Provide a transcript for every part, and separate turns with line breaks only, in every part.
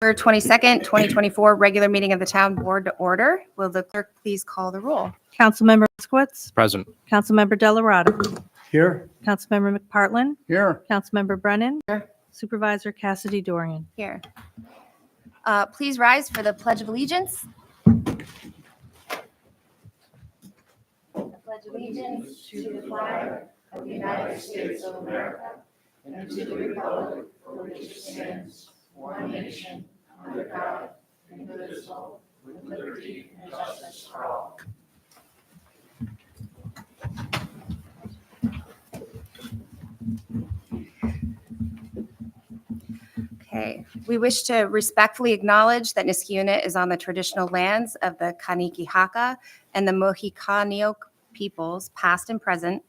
November 22nd, 2024, regular meeting of the town board to order. Will the clerk please call the roll?
Councilmember Moskowitz.
Present.
Councilmember Delarada.
Here.
Councilmember McPartlin.
Here.
Councilmember Brennan.
Here.
Supervisor Cassidy Dorian.
Here. Please rise for the Pledge of Allegiance. I pledge allegiance to the flag of the United States of America and to the republic for which it stands, one nation, under God, indivisible, with liberty and justice for all. Okay, we wish to respectfully acknowledge that Niskayuna is on the traditional lands of the Kanien'kehá:ka and the Mohikaniok peoples, past and present,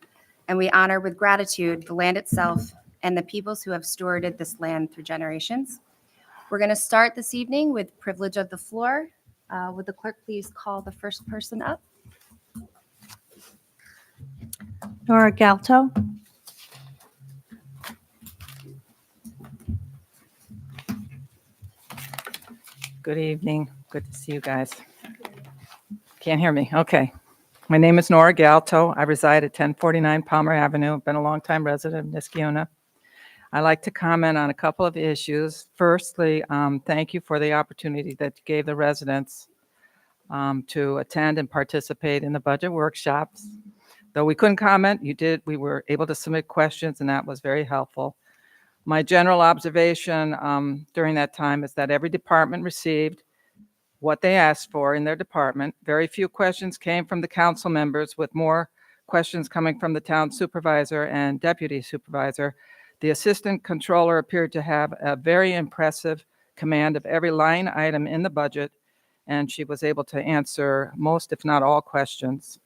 and we honor with gratitude the land itself and the peoples who have stewarded this land through generations. We're going to start this evening with privilege of the floor. Would the clerk please call the first person up?
Nora Galto.
Good evening. Good to see you guys. Can't hear me? Okay. My name is Nora Galto. I reside at 1049 Palmer Avenue. I've been a longtime resident of Niskayuna. I'd like to comment on a couple of issues. Firstly, thank you for the opportunity that you gave the residents to attend and participate in the budget workshops. Though we couldn't comment, we were able to submit questions, and that was very helpful. My general observation during that time is that every department received what they asked for in their department. Very few questions came from the council members, with more questions coming from the town supervisor and deputy supervisor. The assistant controller appeared to have a very impressive command of every line item in the budget, and she was able to answer most, if not all, questions.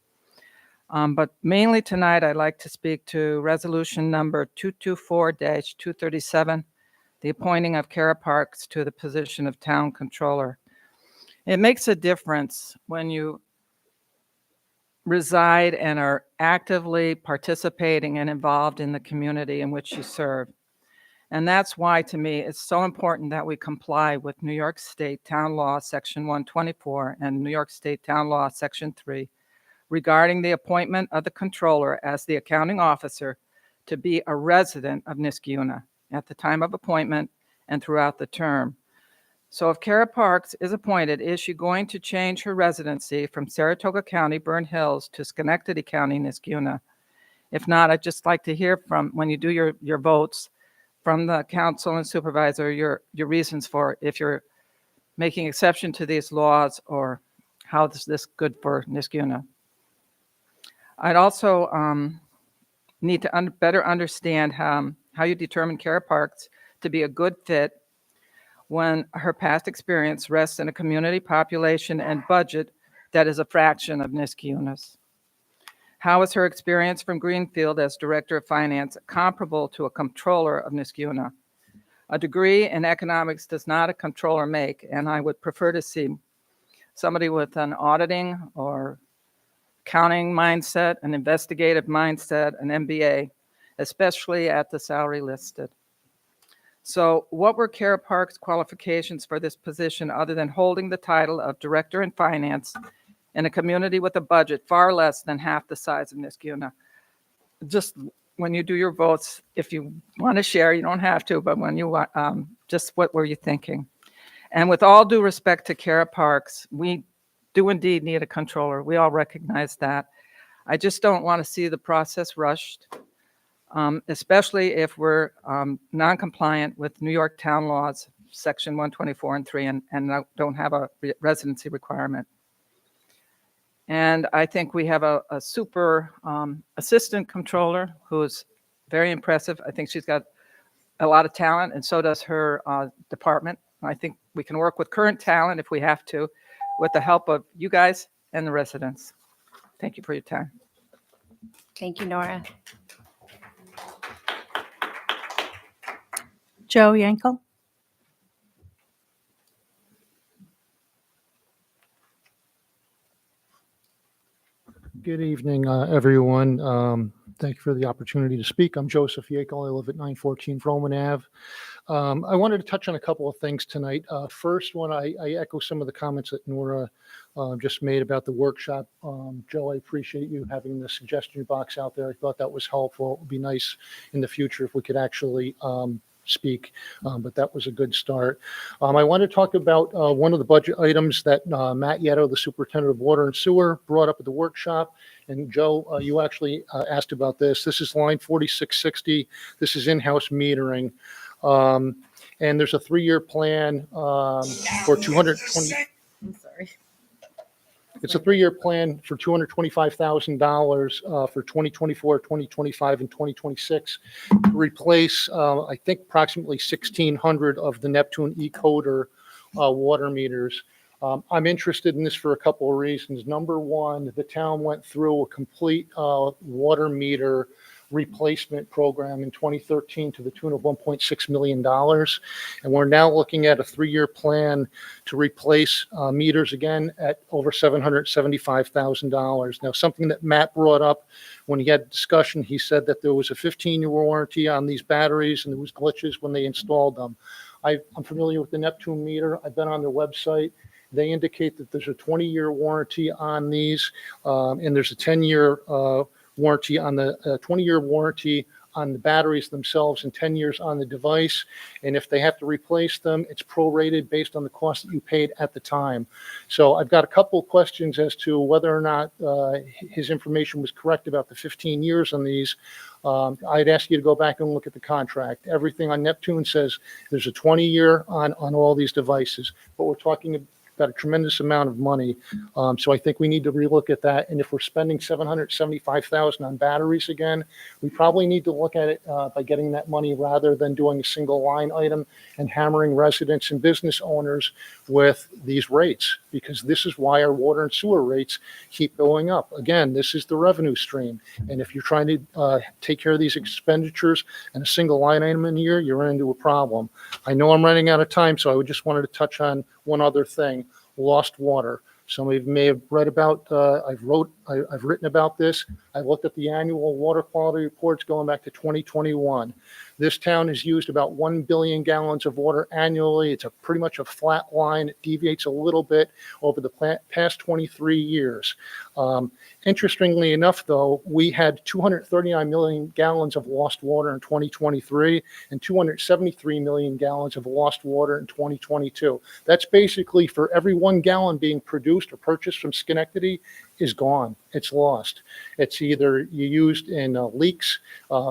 But mainly tonight, I'd like to speak to resolution number 224-237, the appointing of Kara Parks to the position of town controller. It makes a difference when you reside and are actively participating and involved in the community in which you serve. And that's why, to me, it's so important that we comply with New York State Town Law Section 124 and New York State Town Law Section 3 regarding the appointment of the controller as the accounting officer to be a resident of Niskayuna at the time of appointment and throughout the term. So if Kara Parks is appointed, is she going to change her residency from Saratoga County, Burnt Hills, to Schenectady County, Niskayuna? If not, I'd just like to hear from, when you do your votes, from the council and supervisor, your reasons for if you're making exception to these laws, or how is this good for Niskayuna? I'd also need to better understand how you determine Kara Parks to be a good fit when her past experience rests in a community population and budget that is a fraction of Niskayuna's. How is her experience from Greenfield as Director of Finance comparable to a controller of Niskayuna? A degree in economics does not a controller make, and I would prefer to see somebody with an auditing or accounting mindset, an investigative mindset, an MBA, especially at the salary listed. So what were Kara Parks' qualifications for this position other than holding the title of Director in Finance in a community with a budget far less than half the size of Niskayuna? Just when you do your votes, if you want to share, you don't have to, but when you want, just what were you thinking? And with all due respect to Kara Parks, we do indeed need a controller. We all recognize that. I just don't want to see the process rushed, especially if we're non-compliant with New York town laws, section 124 and 3, and don't have a residency requirement. And I think we have a super assistant controller who's very impressive. I think she's got a lot of talent, and so does her department. I think we can work with current talent if we have to, with the help of you guys and the residents. Thank you for your time.
Thank you, Nora.
Joe Yankel.
Good evening, everyone. Thank you for the opportunity to speak. I'm Joseph Yackel. I live at 914 Froman Ave. I wanted to touch on a couple of things tonight. First one, I echo some of the comments that Nora just made about the workshop. Joe, I appreciate you having the suggestion box out there. I thought that was helpful. It would be nice in the future if we could actually speak, but that was a good start. I want to talk about one of the budget items that Matt Yetto, the superintendent of water and sewer, brought up at the workshop. And Joe, you actually asked about this. This is line 4660. This is in-house metering. And there's a 3-year plan for 220.
I'm sorry.
It's a 3-year plan for $225,000 for 2024, 2025, and 2026 to replace, I think, approximately 1,600 of the Neptune E-Coder water meters. I'm interested in this for a couple of reasons. Number one, the town went through a complete water meter replacement program in 2013 to the tune of $1.6 million. And we're now looking at a 3-year plan to replace meters again at over $775,000. Now, something that Matt brought up when he had discussion, he said that there was a 15-year warranty on these batteries and there was glitches when they installed them. I'm familiar with the Neptune meter. I've been on their website. They indicate that there's a 20-year warranty on these, and there's a 10-year warranty on the 20-year warranty on the batteries themselves and 10 years on the device. And if they have to replace them, it's prorated based on the cost that you paid at the time. So I've got a couple of questions as to whether or not his information was correct about the 15 years on these. I'd ask you to go back and look at the contract. Everything on Neptune says there's a 20-year on all these devices, but we're talking about a tremendous amount of money. So I think we need to relook at that. And if we're spending $775,000 on batteries again, we probably need to look at it by getting that money rather than doing a single line item and hammering residents and business owners with these rates, because this is why our water and sewer rates keep going up. Again, this is the revenue stream. And if you're trying to take care of these expenditures and a single line item in a year, you're into a problem. I know I'm running out of time, so I just wanted to touch on one other thing. Lost water. Some of you may have read about, I've written about this. I looked at the annual water quality reports going back to 2021. This town has used about 1 billion gallons of water annually. It's pretty much a flat line. It deviates a little bit over the past 23 years. Interestingly enough, though, we had 239 million gallons of lost water in 2023 and 273 million gallons of lost water in 2022. That's basically for every 1 gallon being produced or purchased from Schenectady is gone. It's lost. It's either you used in leaks,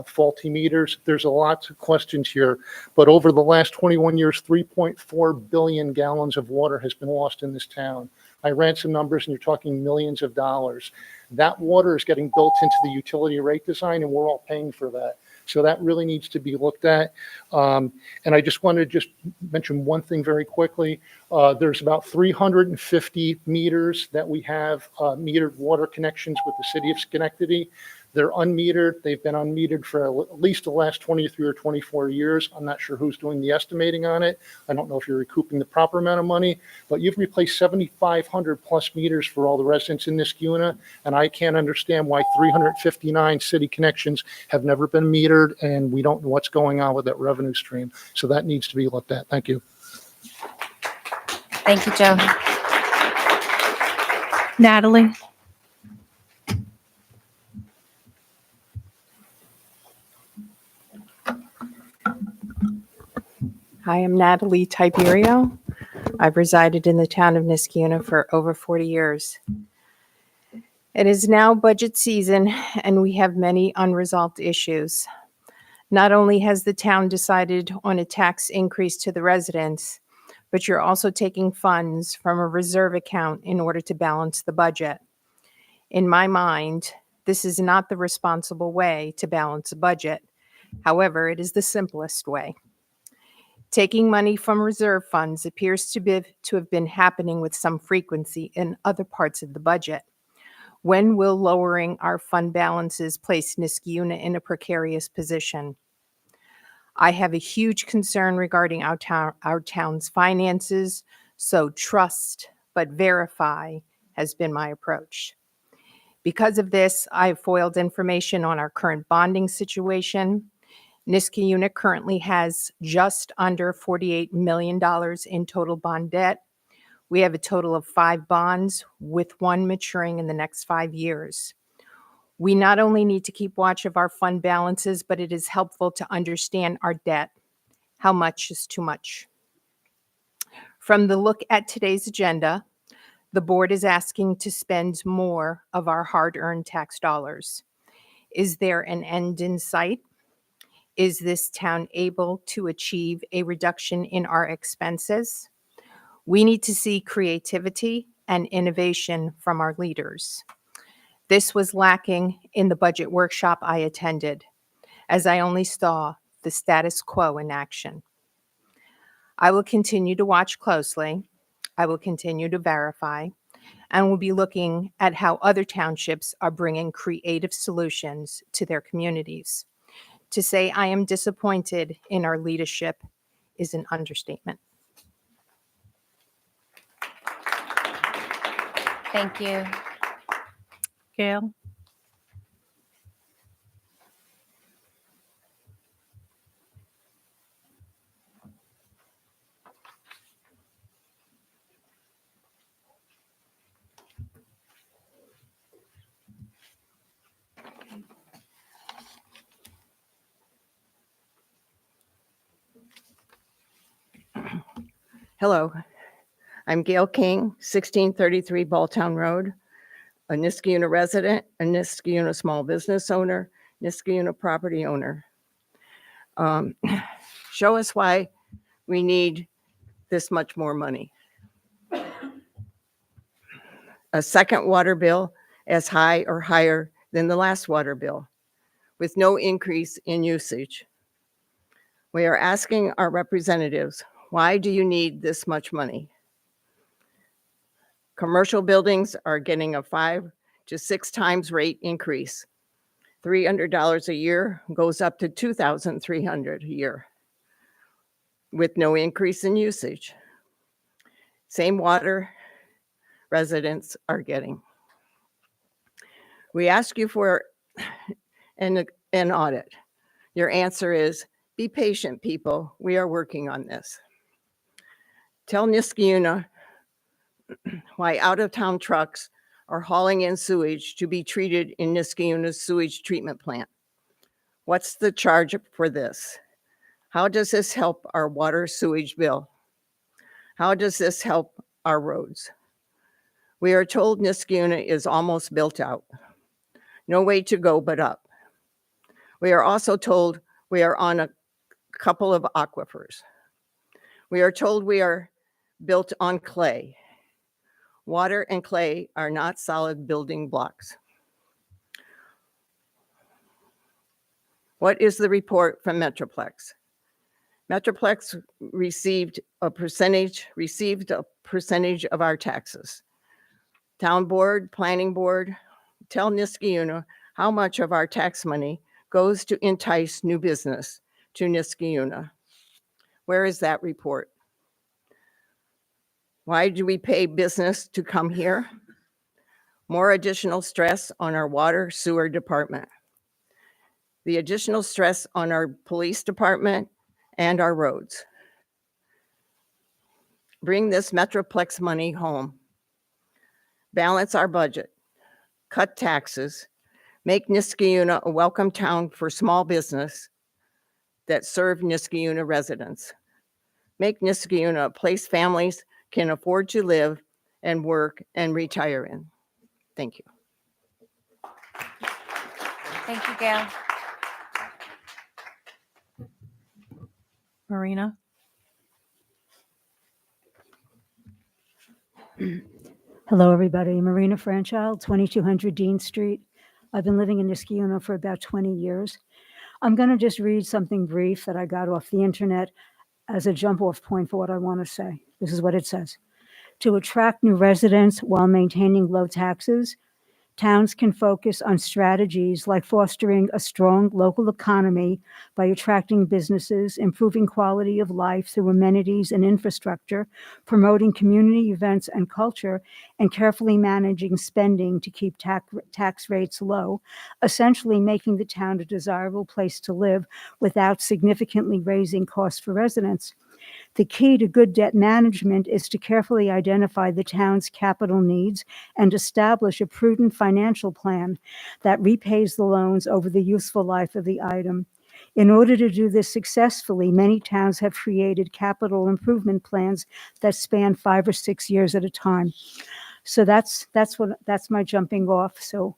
faulty meters. There's a lot of questions here. But over the last 21 years, 3.4 billion gallons of water has been lost in this town. I ran some numbers and you're talking millions of dollars. That water is getting built into the utility rate design and we're all paying for that. So that really needs to be looked at. And I just wanted to just mention one thing very quickly. There's about 350 meters that we have metered water connections with the city of Schenectady. They're unmetered. They've been unmetered for at least the last 23 or 24 years. I'm not sure who's doing the estimating on it. I don't know if you're recouping the proper amount of money, but you've replaced 7,500 plus meters for all the residents in Niskuna, and I can't understand why 359 city connections have never been metered, and we don't know what's going on with that revenue stream. So that needs to be looked at. Thank you.
Thank you, Joe.
Natalie?
Hi, I'm Natalie T. I've resided in the town of Niskuna for over 40 years. It is now budget season and we have many unresolved issues. Not only has the town decided on a tax increase to the residents, but you're also taking funds from a reserve account in order to balance the budget. In my mind, this is not the responsible way to balance a budget. However, it is the simplest way. Taking money from reserve funds appears to have been happening with some frequency in other parts of the budget. When will lowering our fund balances place Niskuna in a precarious position? I have a huge concern regarding our town's finances, so trust but verify has been my approach. Because of this, I've foiled information on our current bonding situation. Niskayuna currently has just under $48 million in total bond debt. We have a total of 5 bonds, with one maturing in the next 5 years. We not only need to keep watch of our fund balances, but it is helpful to understand our debt. How much is too much? From the look at today's agenda, the board is asking to spend more of our hard-earned tax dollars. Is there an end in sight? Is this town able to achieve a reduction in our expenses? We need to see creativity and innovation from our leaders. This was lacking in the budget workshop I attended, as I only saw the status quo in action. I will continue to watch closely. I will continue to verify, and will be looking at how other townships are bringing creative solutions to their communities. To say I am disappointed in our leadership is an understatement.
Thank you.
Gail.
Hello, I'm Gail King, 1633 Balltown Road, a Niskayuna resident, a Niskayuna small business owner, Niskayuna property owner. Show us why we need this much more money. A second water bill as high or higher than the last water bill, with no increase in usage. We are asking our representatives, why do you need this much money? Commercial buildings are getting a 5 to 6 times rate increase. $300 a year goes up to $2,300 a year with no increase in usage. Same water residents are getting. We ask you for an audit. Your answer is, be patient, people. We are working on this. Tell Niskayuna why out-of-town trucks are hauling in sewage to be treated in Niskayuna's sewage treatment plant. What's the charge for this? How does this help our water sewage bill? How does this help our roads? We are told Niskayuna is almost built out. No way to go but up. We are also told we are on a couple of aquifers. We are told we are built on clay. Water and clay are not solid building blocks. What is the report from Metroplex? Metroplex received a percentage of our taxes. Town board, planning board, tell Niskayuna how much of our tax money goes to entice new business to Niskayuna. Where is that report? Why do we pay business to come here? More additional stress on our water sewer department. The additional stress on our police department and our roads. Bring this Metroplex money home. Balance our budget. Cut taxes. Make Niskayuna a welcome town for small business that serve Niskayuna residents. Make Niskayuna a place families can afford to live and work and retire in. Thank you.
Thank you, Gail.
Marina.
Hello, everybody. Marina Franchild, 2200 Dean Street. I've been living in Niskayuna for about 20 years. I'm going to just read something brief that I got off the internet as a jump-off point for what I want to say. This is what it says. To attract new residents while maintaining low taxes, towns can focus on strategies like fostering a strong local economy by attracting businesses, improving quality of life through amenities and infrastructure, promoting community events and culture, and carefully managing spending to keep tax rates low, essentially making the town a desirable place to live without significantly raising costs for residents. The key to good debt management is to carefully identify the town's capital needs and establish a prudent financial plan that repays the loans over the useful life of the item. In order to do this successfully, many towns have created capital improvement plans that span 5 or 6 years at a time. So that's my jumping off. So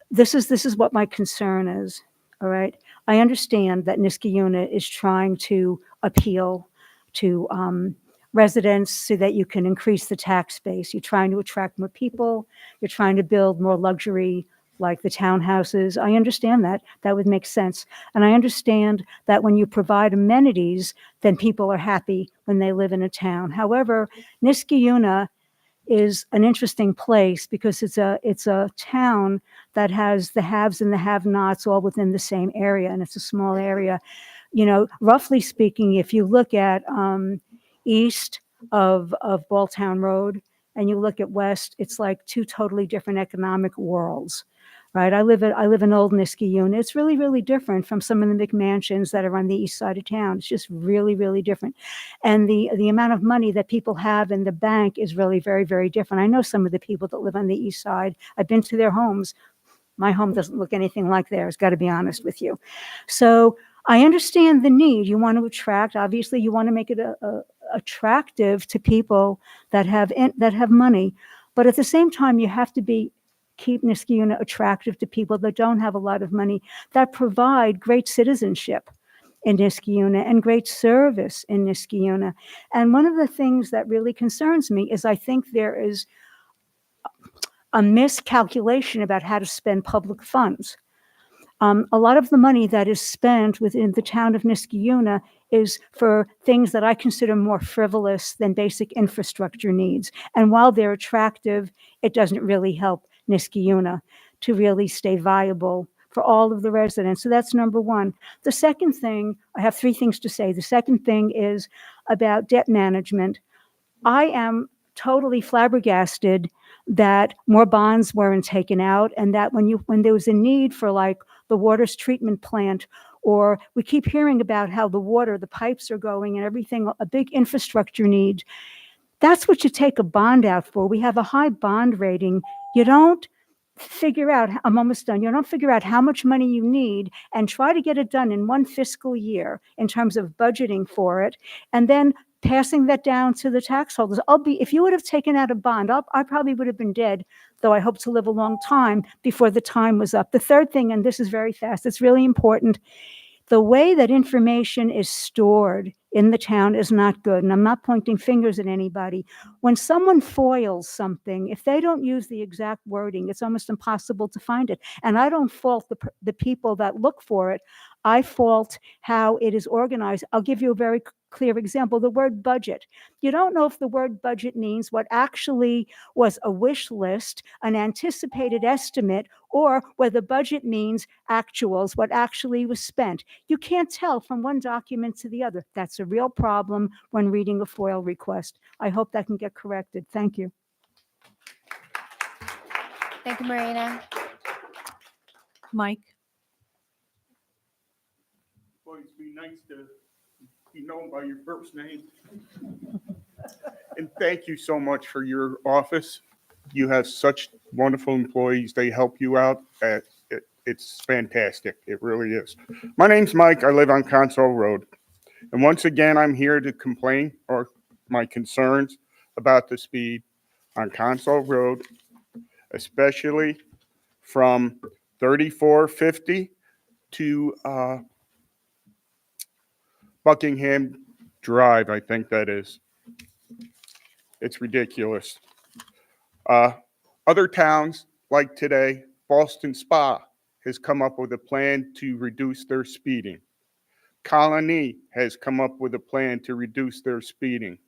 this is what my concern is. All right. I understand that Niskayuna is trying to appeal to residents so that you can increase the tax base. You're trying to attract more people. You're trying to build more luxury, like the townhouses. I understand that. That would make sense. And I understand that when you provide amenities, then people are happy when they live in a town. However, Niskayuna is an interesting place because it's a town that has the haves and the have-nots all within the same area, and it's a small area. You know, roughly speaking, if you look at east of Balltown Road and you look at west, it's like two totally different economic worlds, right? I live in Old Niskayuna. It's really, really different from some of the McMansions that are on the east side of town. It's just really, really different. And the amount of money that people have in the bank is really very, very different. I know some of the people that live on the east side. I've been to their homes. My home doesn't look anything like theirs, got to be honest with you. So I understand the need. You want to attract, obviously, you want to make it attractive to people that have money. But at the same time, you have to keep Niskayuna attractive to people that don't have a lot of money, that provide great citizenship in Niskayuna and great service in Niskayuna. And one of the things that really concerns me is I think there is a miscalculation about how to spend public funds. A lot of the money that is spent within the town of Niskayuna is for things that I consider more frivolous than basic infrastructure needs. And while they're attractive, it doesn't really help Niskayuna to really stay viable for all of the residents. So that's number one. The second thing, I have 3 things to say. The second thing is about debt management. I am totally flabbergasted that more bonds weren't taken out, and that when there was a need for like the water's treatment plant, or we keep hearing about how the pipes are going and everything, a big infrastructure need. That's what you take a bond out for. We have a high bond rating. You don't figure out, I'm almost done. You don't figure out how much money you need and try to get it done in one fiscal year in terms of budgeting for it, and then passing that down to the tax holders. If you would have taken out a bond, I probably would have been dead, though I hope to live a long time before the time was up. The third thing, and this is very fast, it's really important. The way that information is stored in the town is not good. And I'm not pointing fingers at anybody. When someone foils something, if they don't use the exact wording, it's almost impossible to find it. And I don't fault the people that look for it. I fault how it is organized. I'll give you a very clear example, the word budget. You don't know if the word budget means what actually was a wish list, an anticipated estimate, or whether budget means actuals, what actually was spent. You can't tell from one document to the other. That's a real problem when reading a FOIL request. I hope that can get corrected. Thank you.
Thank you, Marina.
Mike.
Boy, it'd be nice to be known by your first name. And thank you so much for your office. You have such wonderful employees. They help you out. It's fantastic. It really is. My name's Mike. I live on Console Road. And once again, I'm here to complain or my concerns about the speed on Console Road, especially from 3450 to Buckingham Drive, I think that is. It's ridiculous. Other towns, like today, Boston Spa has come up with a plan to reduce their speeding. Colony has come up with a plan to reduce their speeding.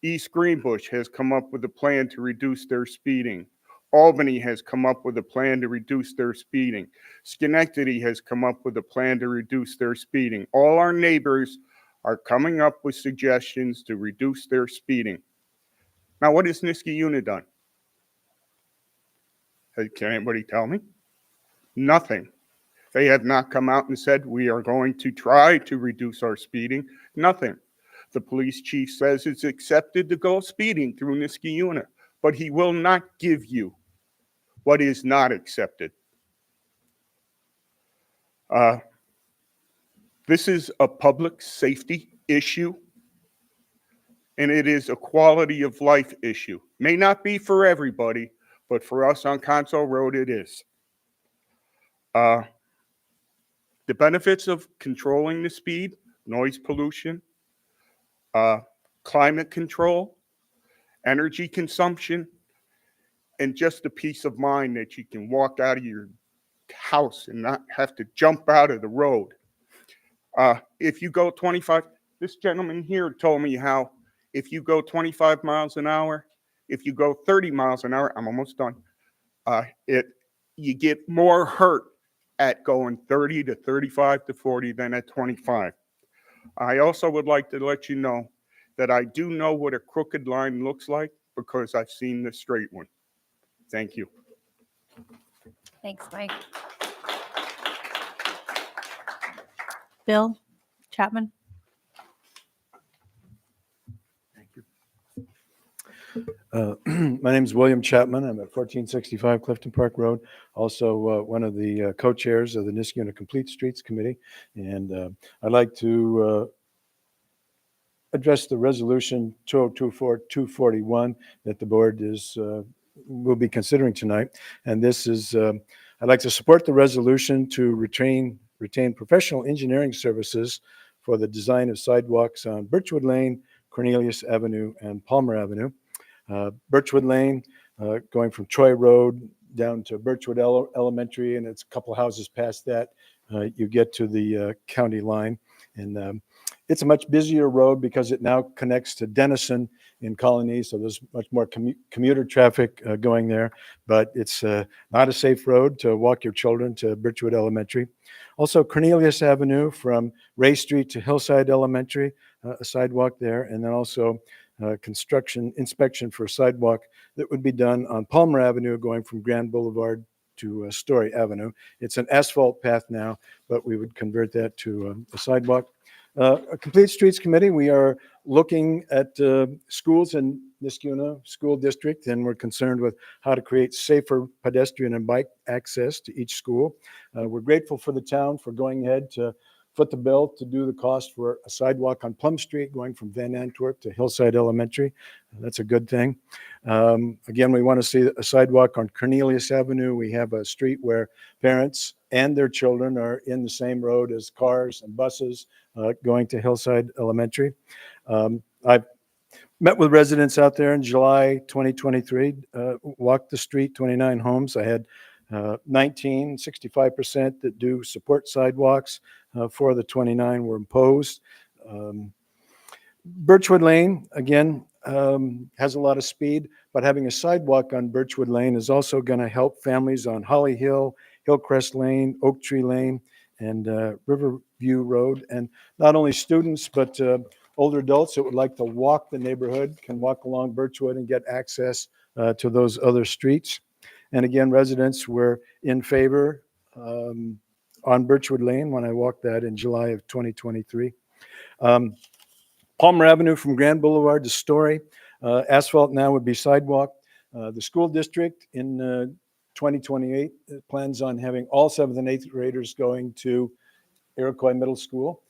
East Greenbush has come up with a plan to reduce their speeding. Albany has come up with a plan to reduce their speeding. Schenectady has come up with a plan to reduce their speeding. All our neighbors are coming up with suggestions to reduce their speeding. Now, what has Niskayuna done? Can anybody tell me? Nothing. They have not come out and said, we are going to try to reduce our speeding. Nothing. The police chief says it's accepted to go speeding through Niskayuna, but he will not give you what is not accepted. This is a public safety issue, and it is a quality of life issue. May not be for everybody, but for us on Console Road, it is. The benefits of controlling the speed, noise pollution, climate control, energy consumption, and just the peace of mind that you can walk out of your house and not have to jump out of the road. If you go 25, this gentleman here told me how if you go 25 miles an hour, if you go 30 miles an hour, I'm almost done, you get more hurt at going 30 to 35 to 40 than at 25. I also would like to let you know that I do know what a crooked line looks like because I've seen the straight one. Thank you.
Thanks, Mike.
Bill Chapman.
My name is William Chapman. I'm at 1465 Clifton Park Road, also one of the co-chairs of the Niskayuna Complete Streets Committee. And I'd like to address the resolution 2024-241 that the board will be considering tonight. And this is, I'd like to support the resolution to retain professional engineering services for the design of sidewalks on Birchwood Lane, Cornelius Avenue, and Palmer Avenue. Birchwood Lane, going from Troy Road down to Birchwood Elementary, and it's a couple houses past that, you get to the county line. And it's a much busier road because it now connects to Denison in Colony, so there's much more commuter traffic going there, but it's not a safe road to walk your children to Birchwood Elementary. Also, Cornelius Avenue from Ray Street to Hillside Elementary, a sidewalk there, and then also construction inspection for a sidewalk that would be done on Palmer Avenue going from Grand Boulevard to Story Avenue. It's an asphalt path now, but we would convert that to a sidewalk. A Complete Streets Committee, we are looking at schools in Niskayuna School District, and we're concerned with how to create safer pedestrian and bike access to each school. We're grateful for the town for going ahead to foot the bill to do the cost for a sidewalk on Plum Street going from Van Antwerp to Hillside Elementary. That's a good thing. Again, we want to see a sidewalk on Cornelius Avenue. We have a street where parents and their children are in the same road as cars and buses going to Hillside Elementary. I've met with residents out there in July 2023, walked the street, 29 homes. I had 65% that do support sidewalks. 4 of the 29 were imposed. Birchwood Lane, again, has a lot of speed, but having a sidewalk on Birchwood Lane is also going to help families on Holly Hill, Hillcrest Lane, Oak Tree Lane, and Riverview Road. And not only students, but older adults that would like to walk the neighborhood can walk along Birchwood and get access to those other streets. And again, residents were in favor on Birchwood Lane when I walked that in July of 2023. Palmer Avenue from Grand Boulevard to Story. Asphalt now would be sidewalk. The school district in 2028 plans on having all 7th and 8th graders going to Iroquois Middle School,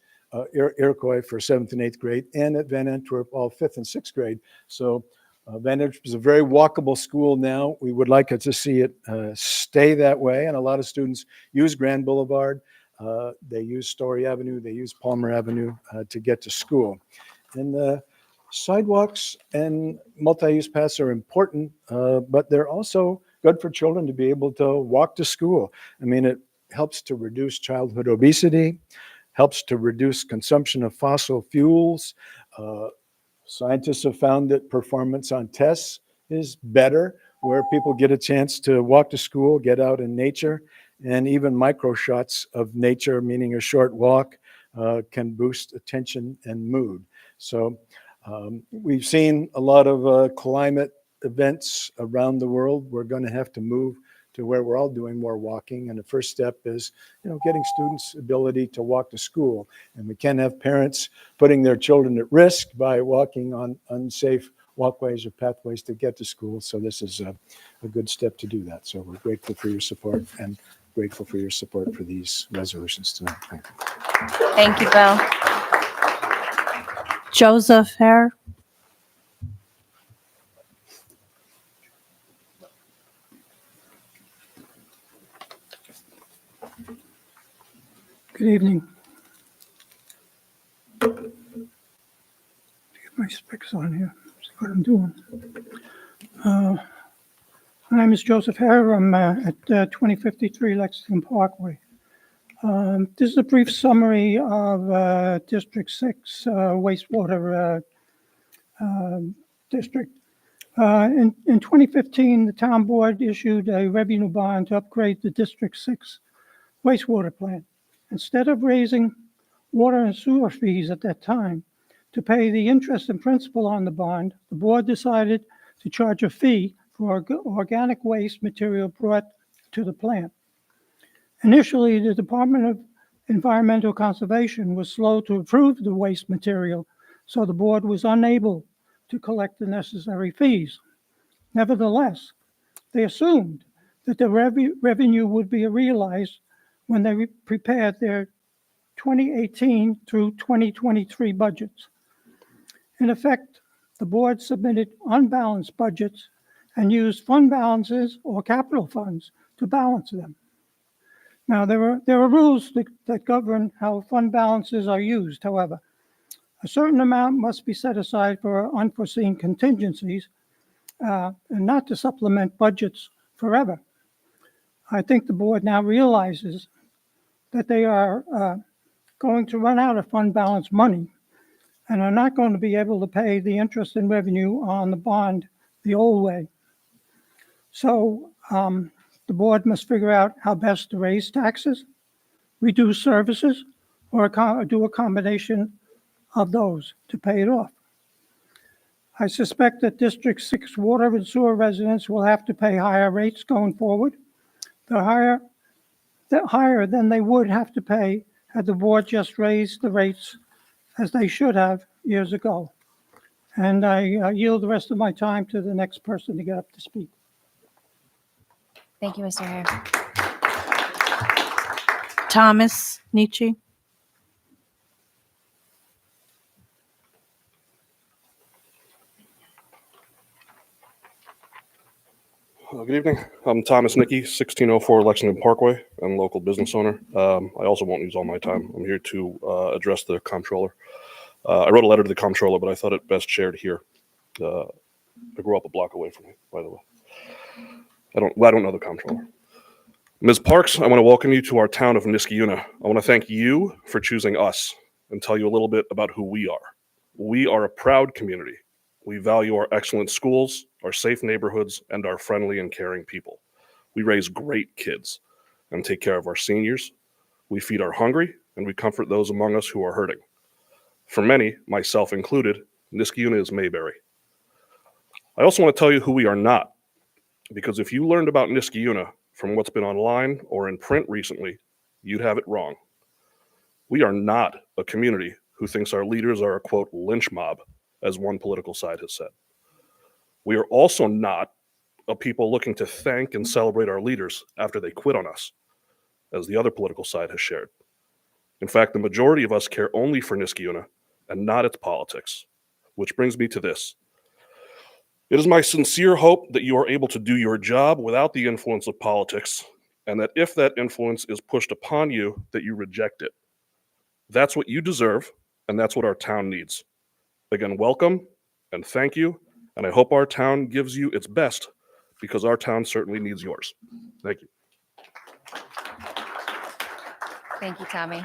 Iroquois for 7th and 8th grade, and at Van Antwerp all 5th and 6th grade. So Van Antwerp is a very walkable school now. We would like to see it stay that way. And a lot of students use Grand Boulevard. They use Story Avenue. They use Palmer Avenue to get to school. And sidewalks and multi-use paths are important, but they're also good for children to be able to walk to school. I mean, it helps to reduce childhood obesity, helps to reduce consumption of fossil fuels. Scientists have found that performance on tests is better where people get a chance to walk to school, get out in nature, and even micro shots of nature, meaning a short walk, can boost attention and mood. So we've seen a lot of climate events around the world. We're going to have to move to where we're all doing more walking. And the first step is, getting students' ability to walk to school. And we can't have parents putting their children at risk by walking on unsafe walkways or pathways to get to school. So this is a good step to do that. So we're grateful for your support and grateful for your support for these resolutions tonight. Thank you.
Thank you, Bill.
Joseph R.
Good evening. Get my specs on here, see what I'm doing. My name is Joseph Herr. I'm at 2053 Lexington Parkway. This is a brief summary of District 6 wastewater district. In 2015, the town board issued a revenue bond to upgrade the District 6 wastewater plant. Instead of raising water and sewer fees at that time to pay the interest and principal on the bond, the board decided to charge a fee for organic waste material brought to the plant. Initially, the Department of Environmental Conservation was slow to approve the waste material, so the board was unable to collect the necessary fees. Nevertheless, they assumed that the revenue would be realized when they prepared their 2018 through 2023 budgets. In effect, the board submitted unbalanced budgets and used fund balances or capital funds to balance them. Now, there are rules that govern how fund balances are used. However, a certain amount must be set aside for unforeseen contingencies and not to supplement budgets forever. I think the board now realizes that they are going to run out of fund balance money and are not going to be able to pay the interest and revenue on the bond the old way. So the board must figure out how best to raise taxes, reduce services, or do a combination of those to pay it off. I suspect that District 6 water and sewer residents will have to pay higher rates going forward. They're higher than they would have to pay had the board just raised the rates as they should have years ago. And I yield the rest of my time to the next person to get up to speak.
Thank you, Mr. Hare.
Thomas Nietzsche.
Good evening. I'm Thomas Nicky, 1604 Lexington Parkway. I'm a local business owner. I also won't use all my time. I'm here to address the comptroller. I wrote a letter to the comptroller, but I thought it best shared here. I grew up a block away from me, by the way. I don't know the comptroller. Ms. Parks, I want to welcome you to our town of Niskayuna. I want to thank you for choosing us and tell you a little bit about who we are. We are a proud community. We value our excellent schools, our safe neighborhoods, and our friendly and caring people. We raise great kids and take care of our seniors. We feed our hungry, and we comfort those among us who are hurting. For many, myself included, Niskayuna is Mayberry. I also want to tell you who we are not, because if you learned about Niskayuna from what's been online or in print recently, you'd have it wrong. We are not a community who thinks our leaders are a, quote, lynch mob, as one political side has said. We are also not a people looking to thank and celebrate our leaders after they quit on us, as the other political side has shared. In fact, the majority of us care only for Niskayuna and not its politics, which brings me to this. It is my sincere hope that you are able to do your job without the influence of politics, and that if that influence is pushed upon you, that you reject it. That's what you deserve, and that's what our town needs. Again, welcome and thank you, and I hope our town gives you its best, because our town certainly needs yours. Thank you.
Thank you, Tommy.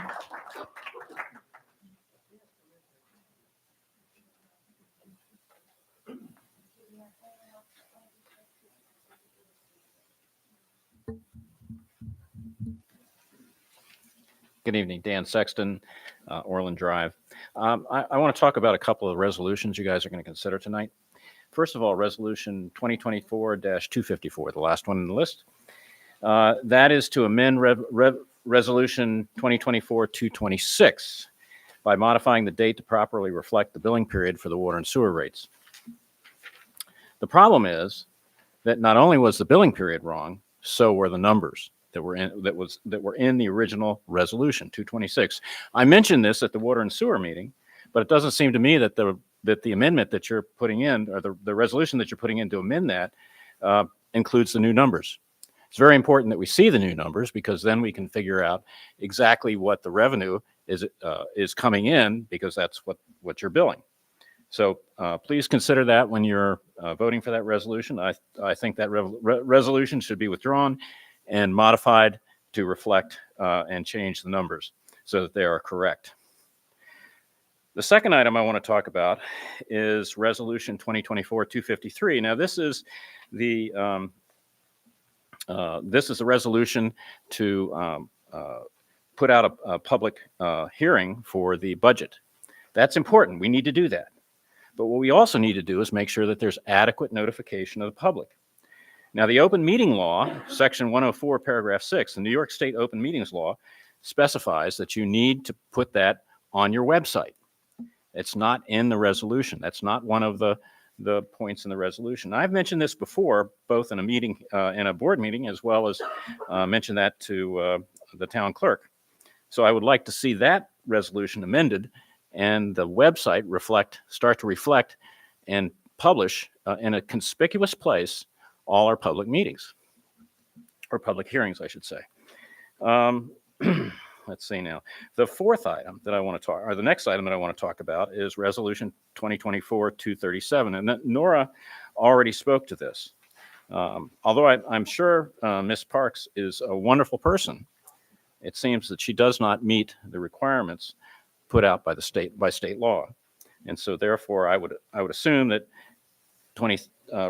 Good evening, Dan Sexton, Orland Drive. I want to talk about a couple of resolutions you guys are going to consider tonight. First of all, Resolution 2024-254, the last one in the list. That is to amend Resolution 2024-226 by modifying the date to properly reflect the billing period for the water and sewer rates. The problem is that not only was the billing period wrong, so were the numbers that were in the original resolution 226. I mentioned this at the water and sewer meeting, but it doesn't seem to me that the amendment that you're putting in, or the resolution that you're putting in to amend that, includes the new numbers. It's very important that we see the new numbers, because then we can figure out exactly what the revenue is coming in, because that's what you're billing. So please consider that when you're voting for that resolution. I think that resolution should be withdrawn and modified to reflect and change the numbers so that they are correct. The second item I want to talk about is Resolution 2024-253. Now, this is the resolution to put out a public hearing for the budget. That's important. We need to do that. But what we also need to do is make sure that there's adequate notification of the public. Now, the open meeting law, Section 104, paragraph 6, the New York State Open Meetings Law specifies that you need to put that on your website. It's not in the resolution. That's not one of the points in the resolution. I've mentioned this before, both in a meeting, in a board meeting, as well as mentioned that to the town clerk. So I would like to see that resolution amended and the website start to reflect and publish in a conspicuous place all our public meetings, or public hearings, I should say. Let's see now. The fourth item that I want to talk, or the next item that I want to talk about, is Resolution 2024-237, and that Nora already spoke to this. Although I'm sure Ms. Parks is a wonderful person, it seems that she does not meet the requirements put out by state law, and so therefore I would assume that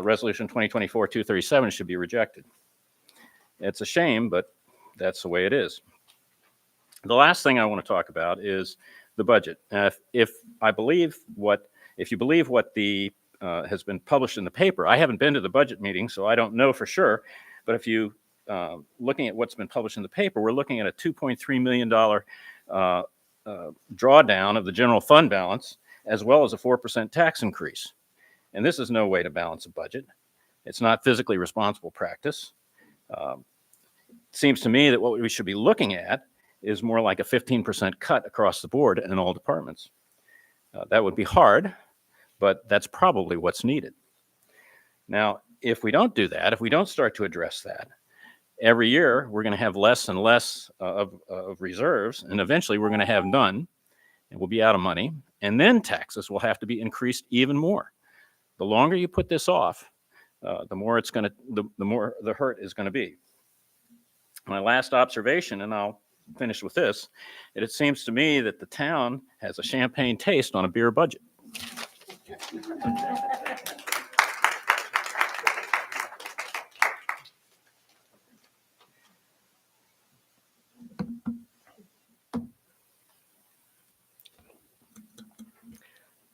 Resolution 2024-237 should be rejected. It's a shame, but that's the way it is. The last thing I want to talk about is the budget. If you believe what the has been published in the paper, I haven't been to the budget meeting, so I don't know for sure. But if you looking at what's been published in the paper, we're looking at a $2.3 million drawdown of the general fund balance, as well as a 4% tax increase. And this is no way to balance a budget. It's not physically responsible practice. It seems to me that what we should be looking at is more like a 15% cut across the board in all departments. That would be hard, but that's probably what's needed. Now, if we don't do that, if we don't start to address that, every year we're going to have less and less of reserves, and eventually we're going to have none, and we'll be out of money, and then taxes will have to be increased even more. The longer you put this off, the more the hurt is going to be. My last observation, and I'll finish with this, it seems to me that the town has a champagne taste on a beer budget.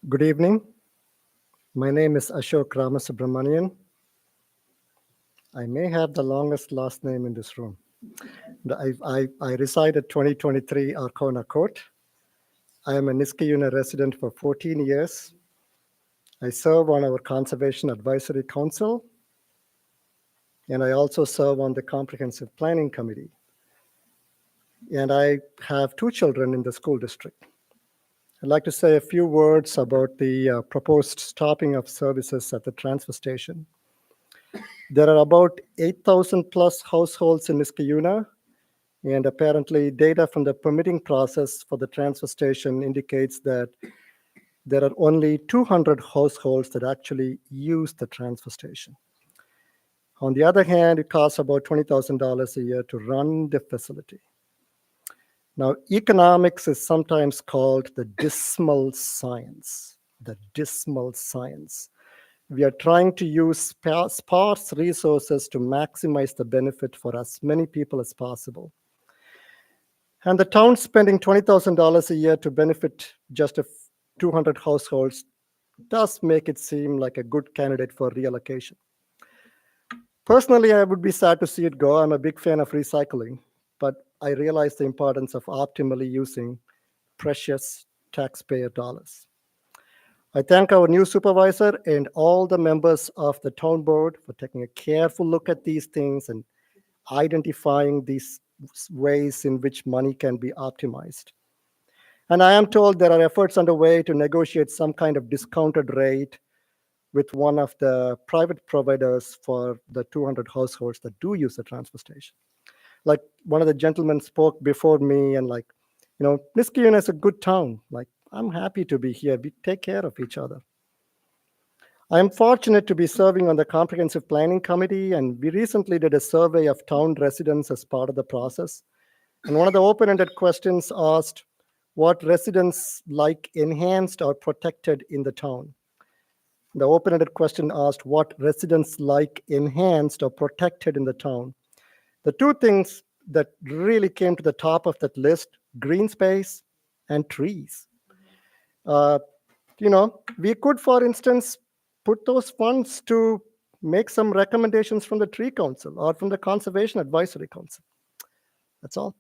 Good evening. My name is Ashok R. I may have the longest last name in this room. I reside at 2023 Arcona Court. I am a Niskayuna resident for 14 years. I serve on our Conservation Advisory Council, and I also serve on the Comprehensive Planning Committee. And I have 2 children in the school district. I'd like to say a few words about the proposed stopping of services at the transfer station. There are about 8,000 plus households in Niskayuna, and apparently data from the permitting process for the transfer station indicates that there are only 200 households that actually use the transfer station. On the other hand, it costs about $20,000 a year to run the facility. Now, economics is sometimes called the dismal science, We are trying to use sparse resources to maximize the benefit for as many people as possible. And the town spending $20,000 a year to benefit just 200 households does make it seem like a good candidate for reallocation. Personally, I would be sad to see it go. I'm a big fan of recycling, but I realize the importance of optimally using precious taxpayer dollars. I thank our new supervisor and all the members of the town board for taking a careful look at these things and identifying these ways in which money can be optimized. And I am told there are efforts underway to negotiate some kind of discounted rate with one of the private providers for the 200 households that do use the transfer station. Like one of the gentlemen spoke before me and Niskayuna is a good town. Like, I'm happy to be here. We take care of each other. I am fortunate to be serving on the Comprehensive Planning Committee, and we recently did a survey of town residents as part of the process. And one of the open-ended questions asked what residents like enhanced or protected in the town. The open-ended question asked what residents like enhanced or protected in the town. The two things that really came to the top of that list, green space and trees. We could, for instance, put those funds to make some recommendations from the Tree Council or from the Conservation Advisory Council. That's all.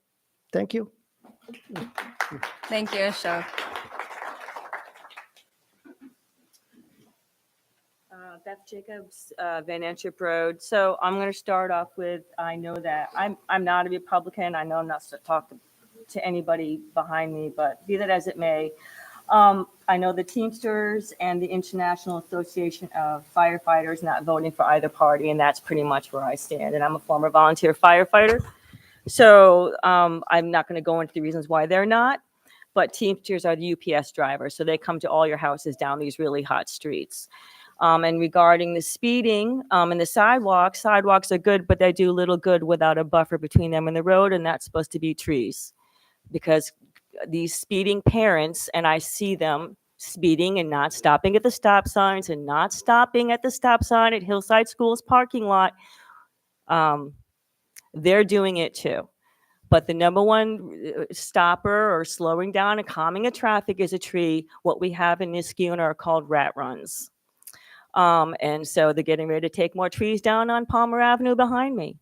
Thank you.
Thank you, Ashok.
Beth Jacobs, Van Antwerp Road. So I'm going to start off with, I know that I'm not a Republican. I know I'm not to talk to anybody behind me, but be that as it may, I know the Teamsters and the International Association of Firefighters not voting for either party, and that's pretty much where I stand. And I'm a former volunteer firefighter. So I'm not going to go into the reasons why they're not, but Teamsters are the UPS drivers. So they come to all your houses down these really hot streets. And regarding the speeding and the sidewalks are good, but they do little good without a buffer between them and the road, and that's supposed to be trees. Because these speeding parents, and I see them speeding and not stopping at the stop signs and not stopping at the stop sign at Hillside School's parking lot, they're doing it too. But the number one stopper or slowing down and calming a traffic is a tree. What we have in Niskayuna are called rat runs. And so they're getting ready to take more trees down on Palmer Avenue behind me.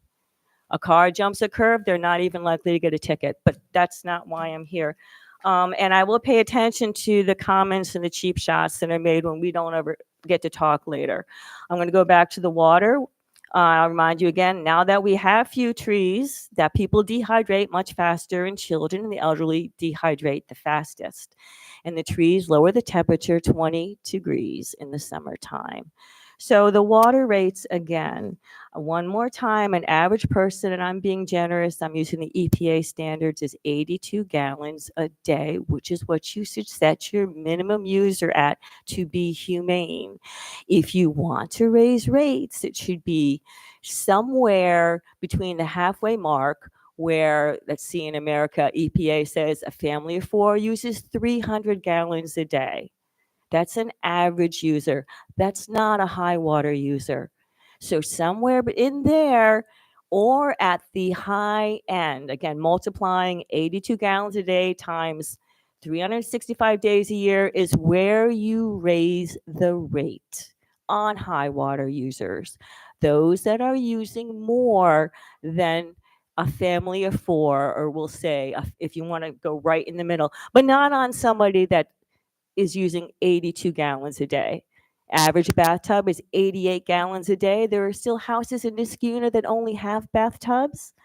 A car jumps a curve, they're not even likely to get a ticket, but that's not why I'm here. And I will pay attention to the comments and the cheap shots that are made when we don't ever get to talk later. I'm going to go back to the water. I'll remind you again, now that we have few trees, that people dehydrate much faster, and children and the elderly dehydrate the fastest. And the trees lower the temperature 20 degrees in the summertime. So the water rates, again, one more time, an average person, and I'm being generous, I'm using the EPA standards, is 82 gallons a day, which is what you should set your minimum user at to be humane. If you want to raise rates, it should be somewhere between the halfway mark, where, let's see, in America, EPA says a family of 4 uses 300 gallons a day. That's an average user. That's not a high water user. So somewhere in there or at the high end, again, multiplying 82 gallons a day times 365 days a year is where you raise the rate on high water users. Those that are using more than a family of 4, or we'll say, if you want to go right in the middle, but not on somebody that is using 82 gallons a day. Average bathtub is 88 gallons a day. There are still houses in Niskayuna that only have bathtubs.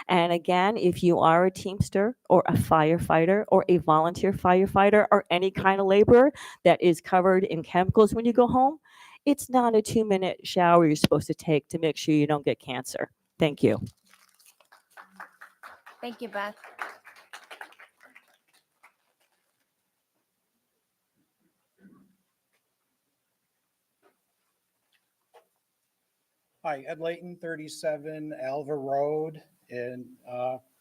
And again, if you are a Teamster or a firefighter or a volunteer firefighter or any kind of laborer that is covered in chemicals when you go home, it's not a 2-minute shower you're supposed to take to make sure you don't get cancer. Thank you.
Thank you, Beth.
Hi, Ed Layton, 37 Alva Road, and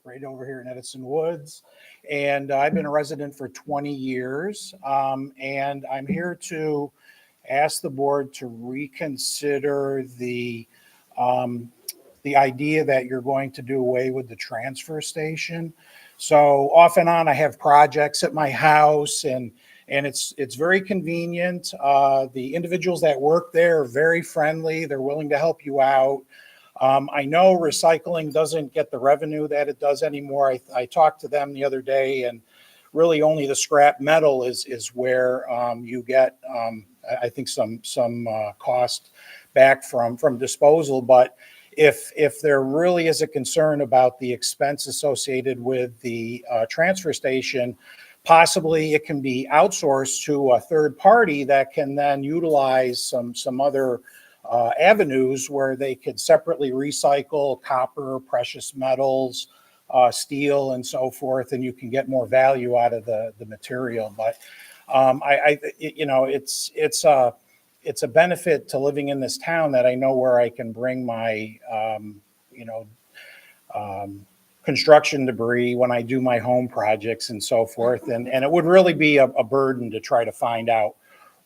right over here in Edison Woods. And I've been a resident for 20 years. And I'm here to ask the board to reconsider the idea that you're going to do away with the transfer station. So off and on, I have projects at my house, and it's very convenient. The individuals that work there are very friendly. They're willing to help you out. I know recycling doesn't get the revenue that it does anymore. I talked to them the other day, and really only the scrap metal is where you get, I think, some cost back from disposal. But if there really is a concern about the expense associated with the transfer station, possibly it can be outsourced to a third party that can then utilize some other avenues where they could separately recycle copper, precious metals, steel, and so forth, and you can get more value out of the material. But it's a benefit to living in this town that I know where I can bring my construction debris when I do my home projects and so forth. And it would really be a burden to try to find out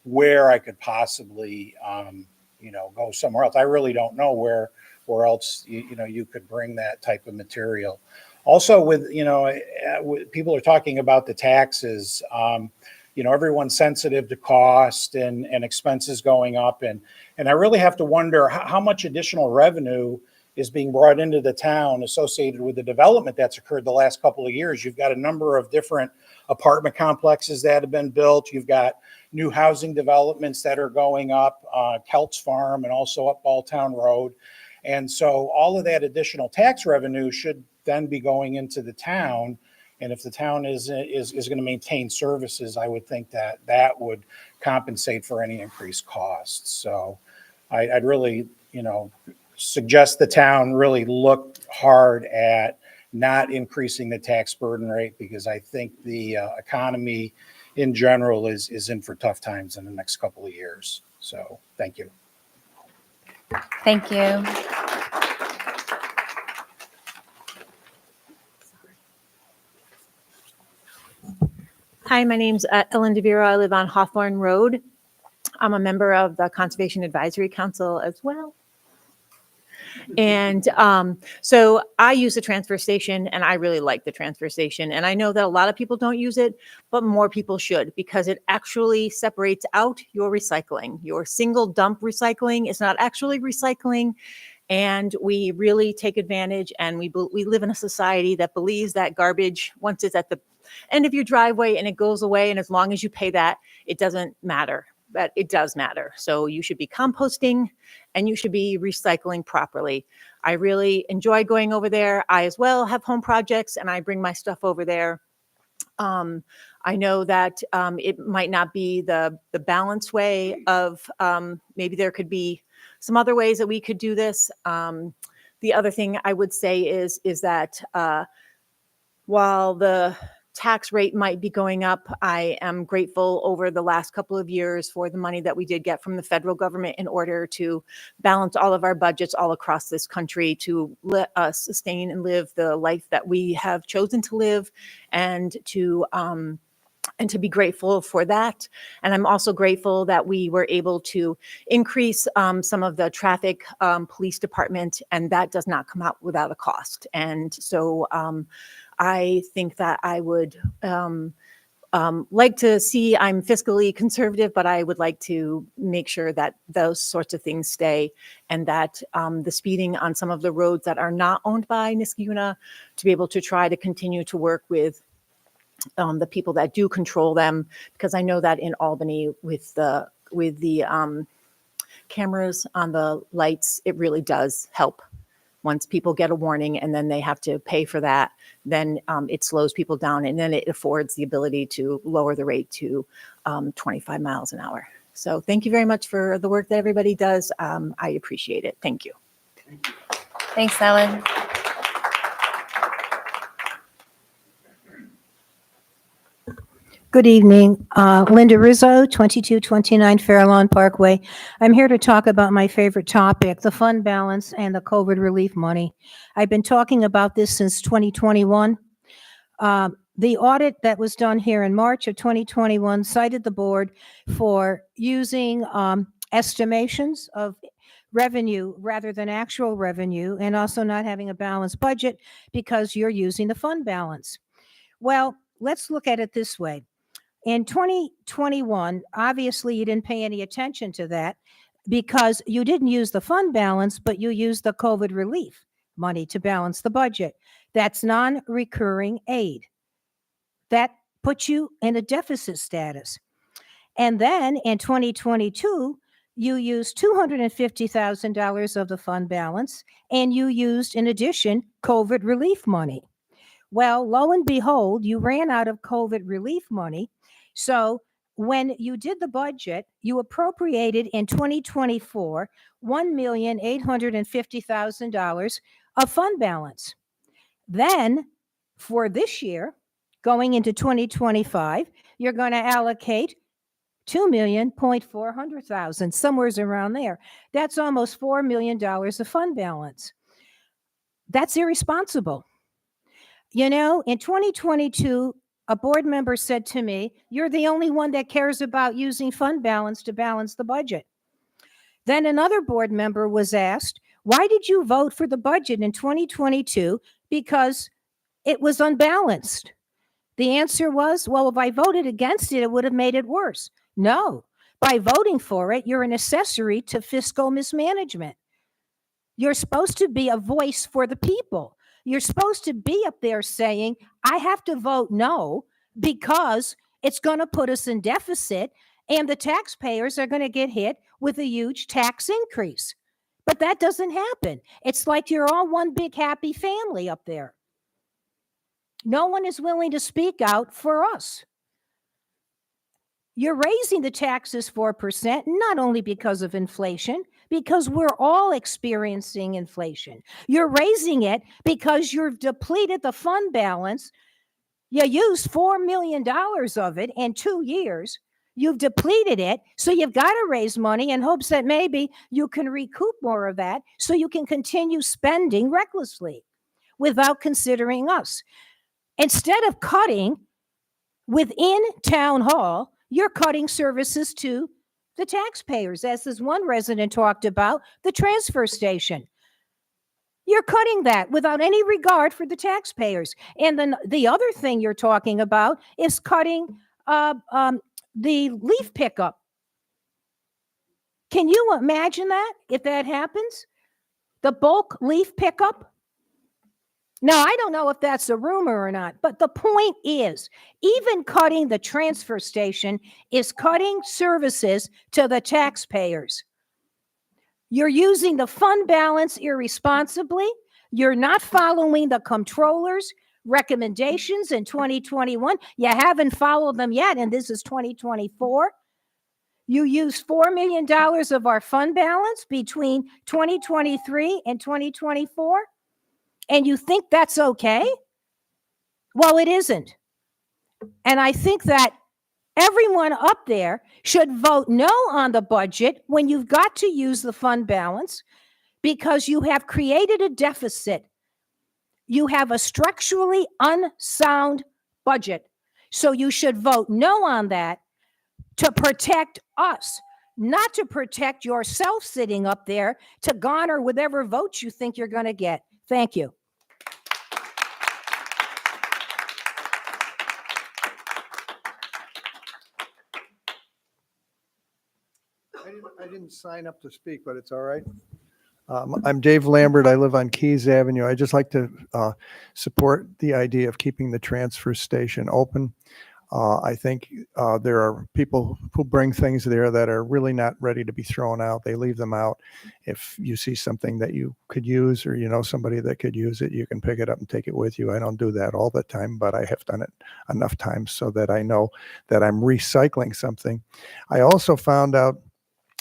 where I could possibly, go somewhere else. I really don't know where else, you could bring that type of material. Also with people are talking about the taxes, everyone's sensitive to cost and expenses going up. And I really have to wonder how much additional revenue is being brought into the town associated with the development that's occurred the last couple of years. You've got a number of different apartment complexes that have been built. You've got new housing developments that are going up, Kelt's Farm and also up Balltown Road. And so all of that additional tax revenue should then be going into the town. And if the town is going to maintain services, I would think that would compensate for any increased costs. So I'd really, suggest the town really look hard at not increasing the tax burden rate, because I think the economy in general is in for tough times in the next couple of years. So thank you.
Thank you.
Hi, my name's Ellen DeVero. I live on Hawthorne Road. I'm a member of the Conservation Advisory Council as well. And so I use the transfer station, and I really like the transfer station. And I know that a lot of people don't use it, but more people should, because it actually separates out your recycling. Your single dump recycling is not actually recycling. And we really take advantage, and we live in a society that believes that garbage, once it's at the end of your driveway and it goes away, and as long as you pay that, it doesn't matter. But it does matter. So you should be composting and you should be recycling properly. I really enjoy going over there. I as well have home projects, and I bring my stuff over there. I know that it might not be the balanced way of, maybe there could be some other ways that we could do this. The other thing I would say is that while the tax rate might be going up, I am grateful over the last couple of years for the money that we did get from the federal government in order to balance all of our budgets all across this country to let us sustain and live the life that we have chosen to live, and to be grateful for that. And I'm also grateful that we were able to increase some of the traffic police department, and that does not come out without a cost. And so I think that I would like to see, I'm fiscally conservative, but I would like to make sure that those sorts of things stay, and that the speeding on some of the roads that are not owned by Niskayuna, to be able to try to continue to work with the people that do control them, because I know that in Albany with the cameras on the lights, it really does help. Once people get a warning and then they have to pay for that, then it slows people down, and then it affords the ability to lower the rate to 25 miles an hour. So thank you very much for the work that everybody does. I appreciate it. Thank you.
Thanks, Ellen.
Good evening. Linda Rizzo, 2229 Fairlawn Parkway. I'm here to talk about my favorite topic, the fund balance and the COVID relief money. I've been talking about this since 2021. The audit that was done here in March of 2021 cited the board for using estimations of revenue rather than actual revenue, and also not having a balanced budget because you're using the fund balance. Well, let's look at it this way. In 2021, obviously you didn't pay any attention to that because you didn't use the fund balance, but you used the COVID relief money to balance the budget. That's non-recurring aid. That puts you in a deficit status. And then in 2022, you used $250,000 of the fund balance, and you used, in addition, COVID relief money. Well, lo and behold, you ran out of COVID relief money. So when you did the budget, you appropriated in 2024 $1,850,000 of fund balance. Then for this year, going into 2025, you're going to allocate $2,400,000, somewhere around there. That's almost $4 million of fund balance. That's irresponsible. You know, in 2022, a board member said to me, "You're the only one that cares about using fund balance to balance the budget." Then another board member was asked, "Why did you vote for the budget in 2022? Because it was unbalanced." The answer was, "Well, if I voted against it, it would have made it worse." No, by voting for it, you're an accessory to fiscal mismanagement. You're supposed to be a voice for the people. You're supposed to be up there saying, I have to vote no because it's going to put us in deficit and the taxpayers are going to get hit with a huge tax increase. But that doesn't happen. It's like you're all one big happy family up there. No one is willing to speak out for us. You're raising the taxes 4%, not only because of inflation, because we're all experiencing inflation. You're raising it because you've depleted the fund balance. You used $4 million of it in 2 years. You've depleted it, so you've got to raise money in hopes that maybe you can recoup more of that so you can continue spending recklessly without considering us. Instead of cutting within town hall, you're cutting services to the taxpayers, as this one resident talked about, the transfer station. You're cutting that without any regard for the taxpayers. And then the other thing you're talking about is cutting the leaf pickup. Can you imagine that if that happens? The bulk leaf pickup? Now, I don't know if that's a rumor or not, but the point is, even cutting the transfer station is cutting services to the taxpayers. You're using the fund balance irresponsibly. You're not following the comptroller's recommendations in 2021. You haven't followed them yet, and this is 2024. You used $4 million of our fund balance between 2023 and 2024. And you think that's okay? Well, it isn't. And I think that everyone up there should vote no on the budget when you've got to use the fund balance because you have created a deficit. You have a structurally unsound budget. So you should vote no on that to protect us, not to protect yourself sitting up there to garner whatever votes you think you're going to get. Thank you.
I didn't sign up to speak, but it's all right. I'm Dave Lambert. I live on Keys Avenue. I just like to support the idea of keeping the transfer station open. I think there are people who bring things there that are really not ready to be thrown out. They leave them out. If you see something that you could use or you know somebody that could use it, you can pick it up and take it with you. I don't do that all the time, but I have done it enough times so that I know that I'm recycling something. I also found out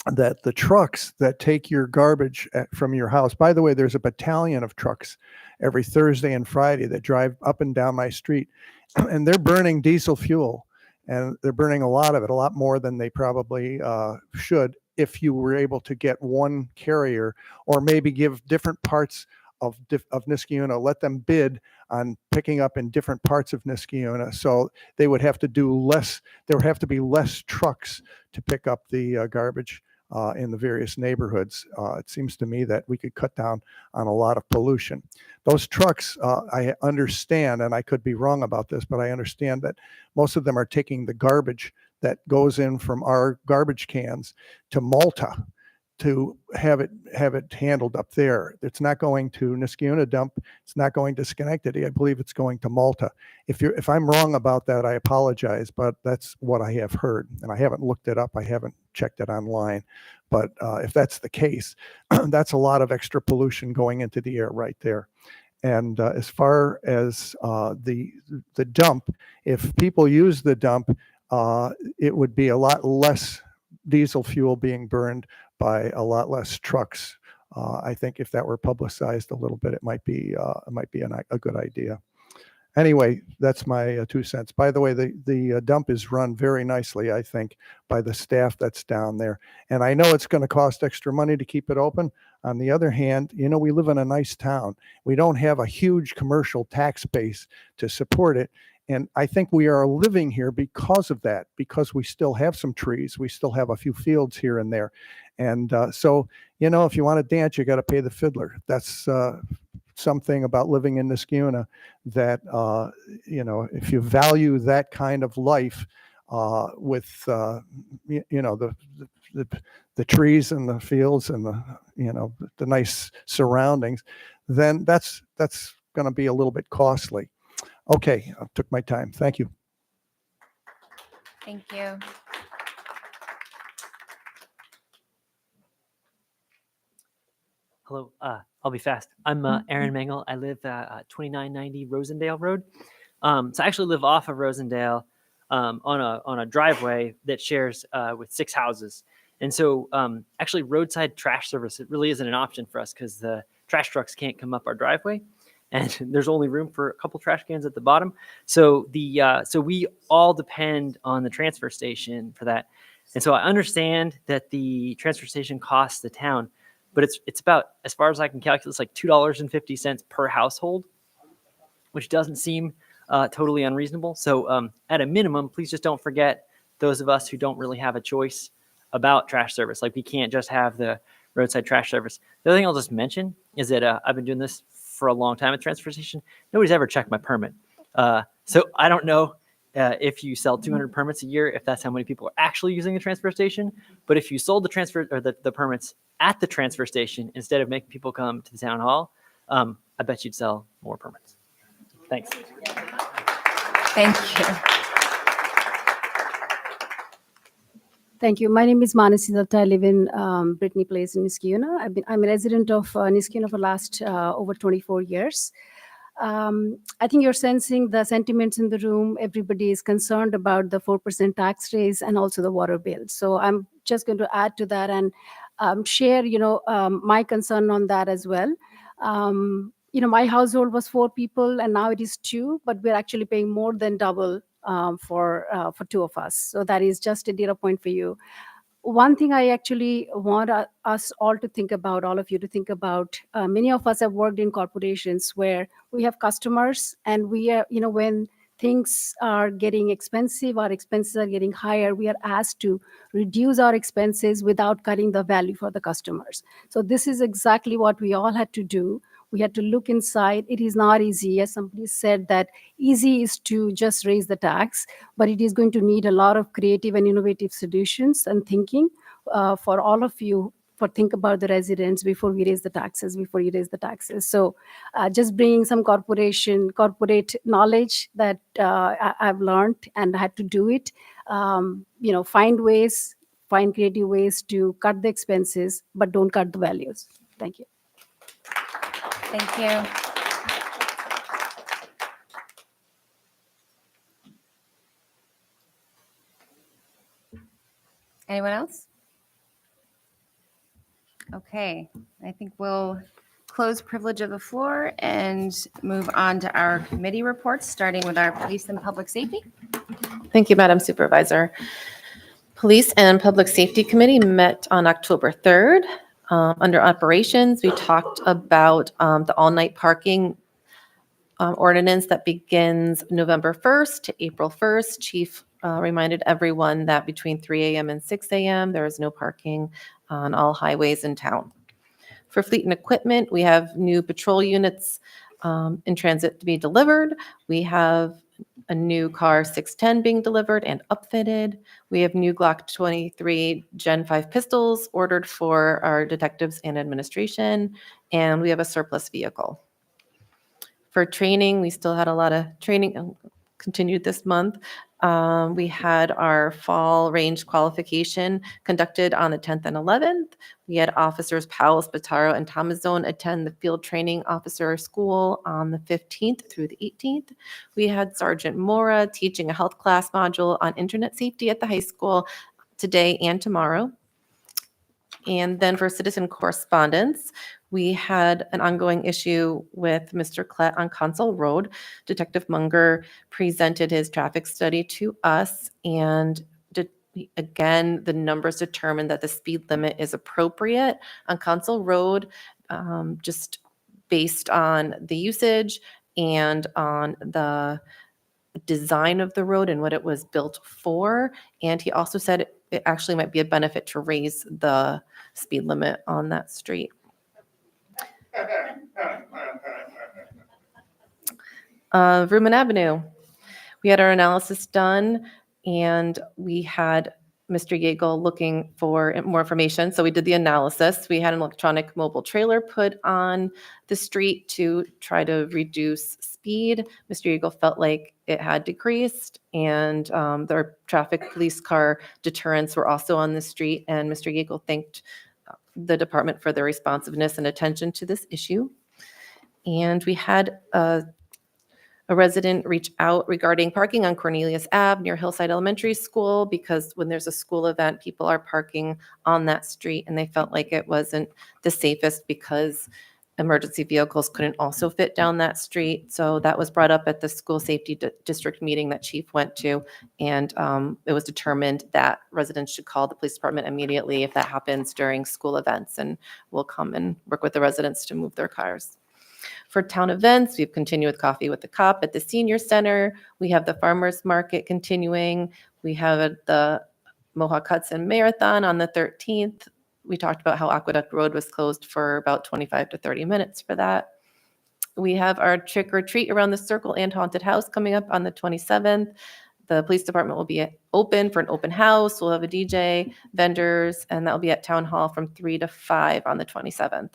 that the trucks that take your garbage from your house, by the way, there's a battalion of trucks every Thursday and Friday that drive up and down my street, and they're burning diesel fuel, and they're burning a lot of it, a lot more than they probably should if you were able to get one carrier or maybe give different parts of Niskayuna, let them bid on picking up in different parts of Niskayuna. So they would have to do less, there would have to be less trucks to pick up the garbage in the various neighborhoods. It seems to me that we could cut down on a lot of pollution. Those trucks, I understand, and I could be wrong about this, but I understand that most of them are taking the garbage that goes in from our garbage cans to Malta to have it handled up there. It's not going to Niskayuna dump. It's not going to Schenectady. I believe it's going to Malta. If I'm wrong about that, I apologize, but that's what I have heard, and I haven't looked it up. I haven't checked it online, but if that's the case, that's a lot of extra pollution going into the air right there. And as far as the dump, if people use the dump, it would be a lot less diesel fuel being burned by a lot less trucks. I think if that were publicized a little bit, it might be a good idea. Anyway, that's my 2 cents. By the way, the dump is run very nicely, I think, by the staff that's down there. And I know it's going to cost extra money to keep it open. On the other hand, you know, we live in a nice town. We don't have a huge commercial tax base to support it. And I think we are living here because of that, because we still have some trees. We still have a few fields here and there. And so, you know, if you want to dance, you got to pay the fiddler. That's something about living in Niskayuna that, you know, if you value that kind of life with, you know, the trees and the fields and the, you know, the nice surroundings, then that's going to be a little bit costly. Okay, I took my time. Thank you.
Thank you.
Hello, I'll be fast. I'm Aaron Mengel. I live at 2990 Rosendale Road. So I actually live off of Rosendale on a driveway that shares with 6 houses. And so actually roadside trash service, it really isn't an option for us because the trash trucks can't come up our driveway. And there's only room for a couple trash cans at the bottom. So so we all depend on the transfer station for that. And so I understand that the transfer station costs the town, but it's about, as far as I can calculate, it's like $2.50 per household, which doesn't seem totally unreasonable. So at a minimum, please just don't forget those of us who don't really have a choice about trash service. Like we can't just have the roadside trash service. The other thing I'll just mention is that I've been doing this for a long time at transfer station. Nobody's ever checked my permit. So I don't know if you sell 200 permits a year, if that's how many people are actually using the transfer station. But if you sold the transfer or the permits at the transfer station instead of making people come to the town hall, I bet you'd sell more permits. Thanks.
Thank you.
Thank you. My name is Manasi Datta. I live in Brittany Place in Niskayuna. I'm a resident of Niskayuna for last over 24 years. I think you're sensing the sentiments in the room. Everybody is concerned about the 4% tax raise and also the water bill. So I'm just going to add to that and share, my concern on that as well. My household was 4 people and now it is 2, but we're actually paying more than double for 2 of us. So that is just a data point for you. One thing I actually want us all to think about, all of you to think about, many of us have worked in corporations where we have customers and we are, when things are getting expensive, our expenses are getting higher, we are asked to reduce our expenses without cutting the value for the customers. So this is exactly what we all had to do. We had to look inside. It is not easy. As somebody said, that easy is to just raise the tax, but it is going to need a lot of creative and innovative solutions and thinking for all of you, for think about the residents before we raise the taxes, So just bringing some corporate knowledge that I've learned and had to do it, find creative ways to cut the expenses, but don't cut the values. Thank you.
Thank you. Anyone else? Okay, I think we'll close privilege of the floor and move on to our committee reports, starting with our police and public safety.
Thank you, Madam Supervisor. Police and Public Safety Committee met on October 3rd. Under operations, we talked about the all-night parking ordinance that begins November 1st to April 1st. Chief reminded everyone that between 3 a.m. and 6 a.m. there is no parking on all highways in town. For fleet and equipment, we have new patrol units in transit to be delivered. We have a new car 610 being delivered and upfitted. We have new Glock 23 Gen 5 pistols ordered for our detectives and administration, and we have a surplus vehicle. For training, we still had a lot of training continued this month. We had our fall range qualification conducted on the 10th and 11th. We had officers Powell, Spataro, and Tomazone attend the field training officer school on the 15th through the 18th. We had Sergeant Mora teaching a health class module on internet safety at the high school today and tomorrow. And then for citizen correspondence, we had an ongoing issue with Mr. Klett on Consul Road. Detective Munger presented his traffic study to us, and again, the numbers determined that the speed limit is appropriate on Consul Road, just based on the usage and on the design of the road and what it was built for. And he also said it actually might be a benefit to raise the speed limit on that street. Vrooman Avenue, we had our analysis done, and we had Mr. Yeagle looking for more information. So we did the analysis. We had an electronic mobile trailer put on the street to try to reduce speed. Mr. Yeagle felt like it had decreased, and their traffic police car deterrents were also on the street. And Mr. Yeagle thanked the department for their responsiveness and attention to this issue. And we had a resident reach out regarding parking on Cornelius Ave near Hillside Elementary School, because when there's a school event, people are parking on that street, and they felt like it wasn't the safest because emergency vehicles couldn't also fit down that street. So that was brought up at the school safety district meeting that Chief went to, and it was determined that residents should call the police department immediately if that happens during school events, and we'll come and work with the residents to move their cars. For town events, we've continued with Coffee with the Cop at the Senior Center. We have the Farmers Market continuing. We have the Mohawk Hudson Marathon on the 13th. We talked about how Aqueduct Road was closed for about 25 to 30 minutes for that. We have our trick or treat around the circle and haunted house coming up on the 27th. The police department will be open for an open house. We'll have a DJ, vendors, and that will be at Town Hall from 3 to 5 on the 27th.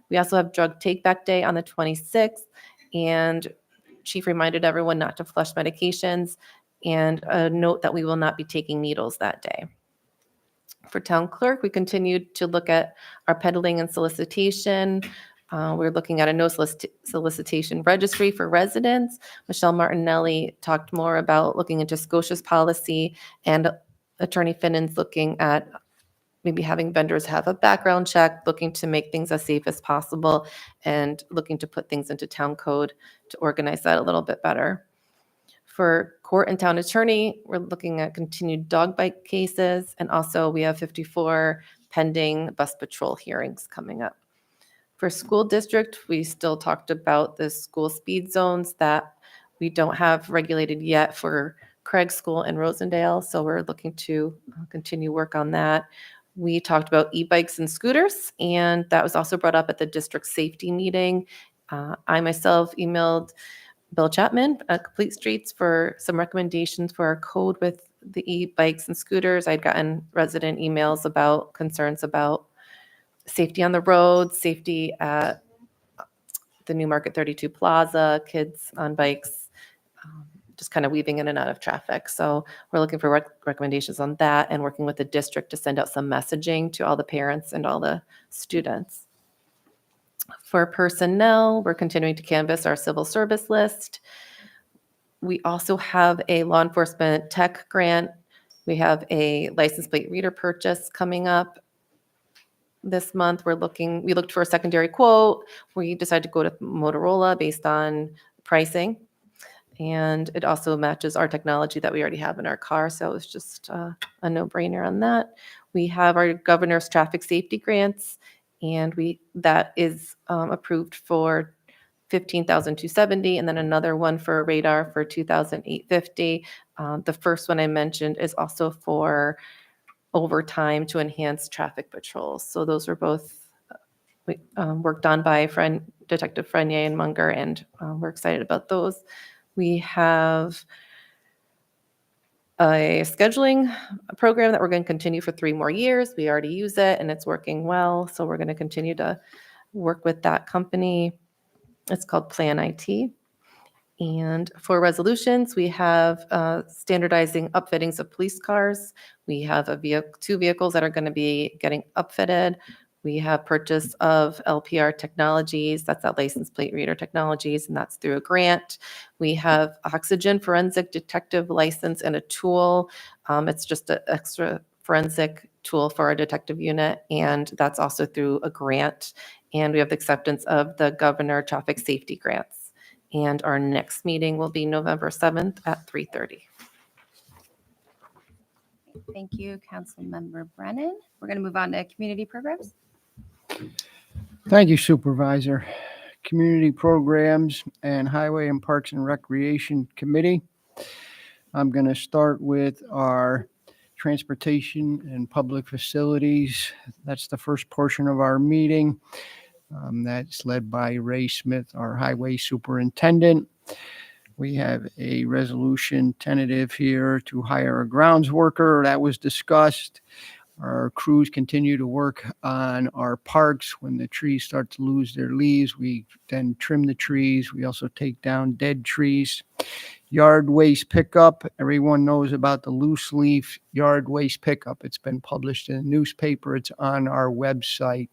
We also have Drug Take Back Day on the 26th, and Chief reminded everyone not to flush medications, and a note that we will not be taking needles that day. For Town Clerk, we continued to look at our peddling and solicitation. We're looking at a no solicitation registry for residents. Michelle Martinelli talked more about looking into Scotia's policy, and Attorney Finnan's looking at maybe having vendors have a background check, looking to make things as safe as possible, and looking to put things into town code to organize that a little bit better. For court and town attorney, we're looking at continued dog bite cases, and also we have 54 pending bus patrol hearings coming up. For school district, we still talked about the school speed zones that we don't have regulated yet for Craig School and Rosendale, so we're looking to continue work on that. We talked about e-bikes and scooters, and that was also brought up at the district safety meeting. I myself emailed Bill Chapman at Complete Streets for some recommendations for our code with the e-bikes and scooters. I'd gotten resident emails about concerns about safety on the road, safety at the New Market 32 Plaza, kids on bikes, just kind of weaving in and out of traffic. So we're looking for recommendations on that, and working with the district to send out some messaging to all the parents and all the students. For personnel, we're continuing to canvass our civil service list. We also have a law enforcement tech grant. We have a license plate reader purchase coming up this month. We looked for a secondary quote. We decided to go to Motorola based on pricing. And it also matches our technology that we already have in our car. So it's just a no-brainer on that. We have our governor's traffic safety grants, and that is approved for $15,270, and then another one for radar for $2,850. The first one I mentioned is also for overtime to enhance traffic patrols. So those were both worked on by Detective Frenier and Munger, and we're excited about those. We have a scheduling program that we're going to continue for 3 more years. We already use it and it's working well, so we're going to continue to work with that company. It's called Plan IT. And for resolutions, we have standardizing upfittings of police cars. We have 2 vehicles that are going to be getting upfitted. We have purchase of LPR Technologies, that's that license plate reader technologies, and that's through a grant. We have oxygen forensic detective license and a tool. It's just an extra forensic tool for our detective unit, and that's also through a grant. And we have the acceptance of the Governor Traffic Safety Grants. And our next meeting will be November 7th at 3:30.
Thank you, Councilmember Brennan. We're going to move on to community programs.
Thank you, Supervisor. Community Programs and Highway and Parks and Recreation Committee. I'm going to start with our Transportation and Public Facilities. That's the first portion of our meeting. That's led by Ray Smith, our Highway Superintendent. We have a resolution tentative here to hire a grounds worker. That was discussed. Our crews continue to work on our parks. When the trees start to lose their leaves, we then trim the trees. We also take down dead trees. Yard waste pickup. Everyone knows about the loose leaf yard waste pickup. It's been published in the newspaper. It's on our website.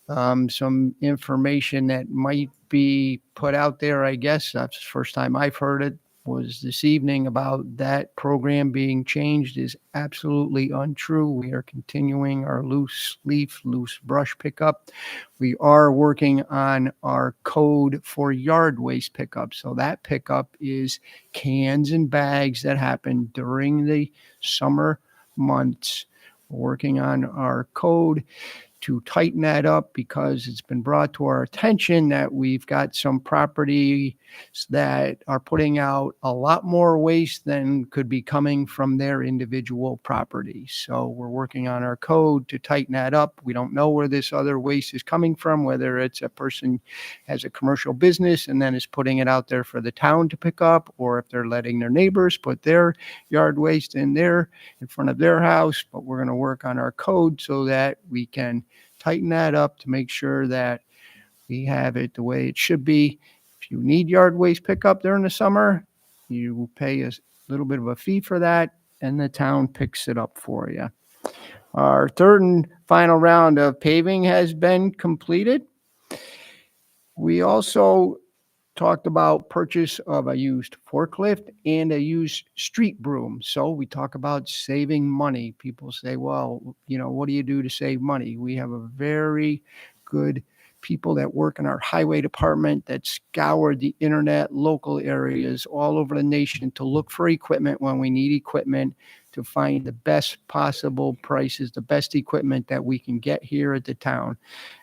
Some information that might be put out there, I guess, that's the first time I've heard it, was this evening about that program being changed is absolutely untrue. We are continuing our loose leaf, loose brush pickup. We are working on our code for yard waste pickup. So that pickup is cans and bags that happen during the summer months. We're working on our code to tighten that up because it's been brought to our attention that we've got some properties that are putting out a lot more waste than could be coming from their individual properties. So we're working on our code to tighten that up. We don't know where this other waste is coming from, whether it's a person has a commercial business and then is putting it out there for the town to pick up, or if they're letting their neighbors put their yard waste in front of their house. But we're going to work on our code so that we can tighten that up to make sure that we have it the way it should be. If you need yard waste pickup during the summer, you pay a little bit of a fee for that, and the town picks it up for you. Our third and final round of paving has been completed. We also talked about purchase of a used forklift and a used street broom. So we talk about saving money. People say, well, what do you do to save money? We have a very good people that work in our highway department that scour the internet, local areas all over the nation to look for equipment when we need equipment, to find the best possible prices, the best equipment that we can get here at the town.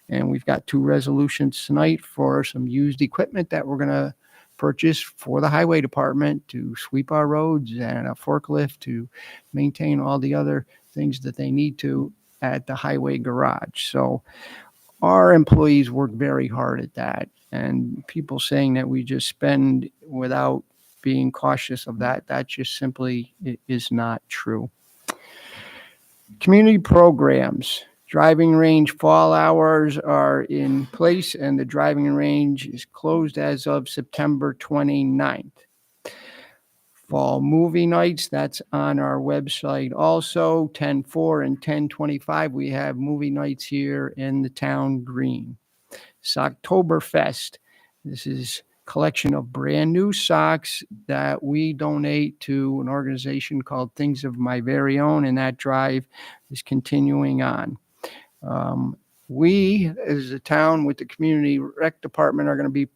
And we've got 2 resolutions tonight for some used equipment that we're going to purchase for the highway department to sweep our roads, and a forklift to maintain all the other things that they need to at the highway garage. So our employees work very hard at that, and people saying that we just spend without being cautious of that just simply is not true. Community programs. Driving range fall hours are in place, and the driving range is closed as of September 29th. Fall movie nights, that's on our website also. 10/4 and 10/25, we have movie nights here in the town green. Socktoberfest. This is a collection of brand new socks that we donate to an organization called Things of My Very Own, and that drive is continuing on. We, as a town with the community rec department, are going to be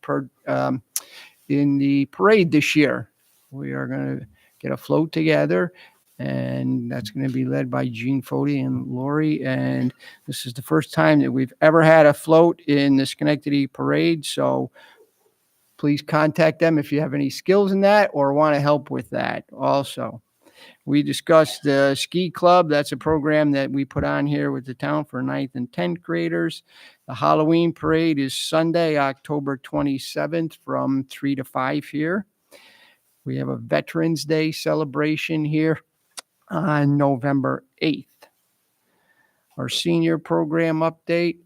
in the parade this year. We are going to get a float together, and that's going to be led by Gene Fody and Lori. And this is the first time that we've ever had a float in the Schenectady parade. So please contact them if you have any skills in that or want to help with that also. We discussed the ski club. That's a program that we put on here with the town for 9th and 10th graders. The Halloween parade is Sunday, October 27th from 3 to 5 here. We have a Veterans Day celebration here on November 8th. Our senior program update.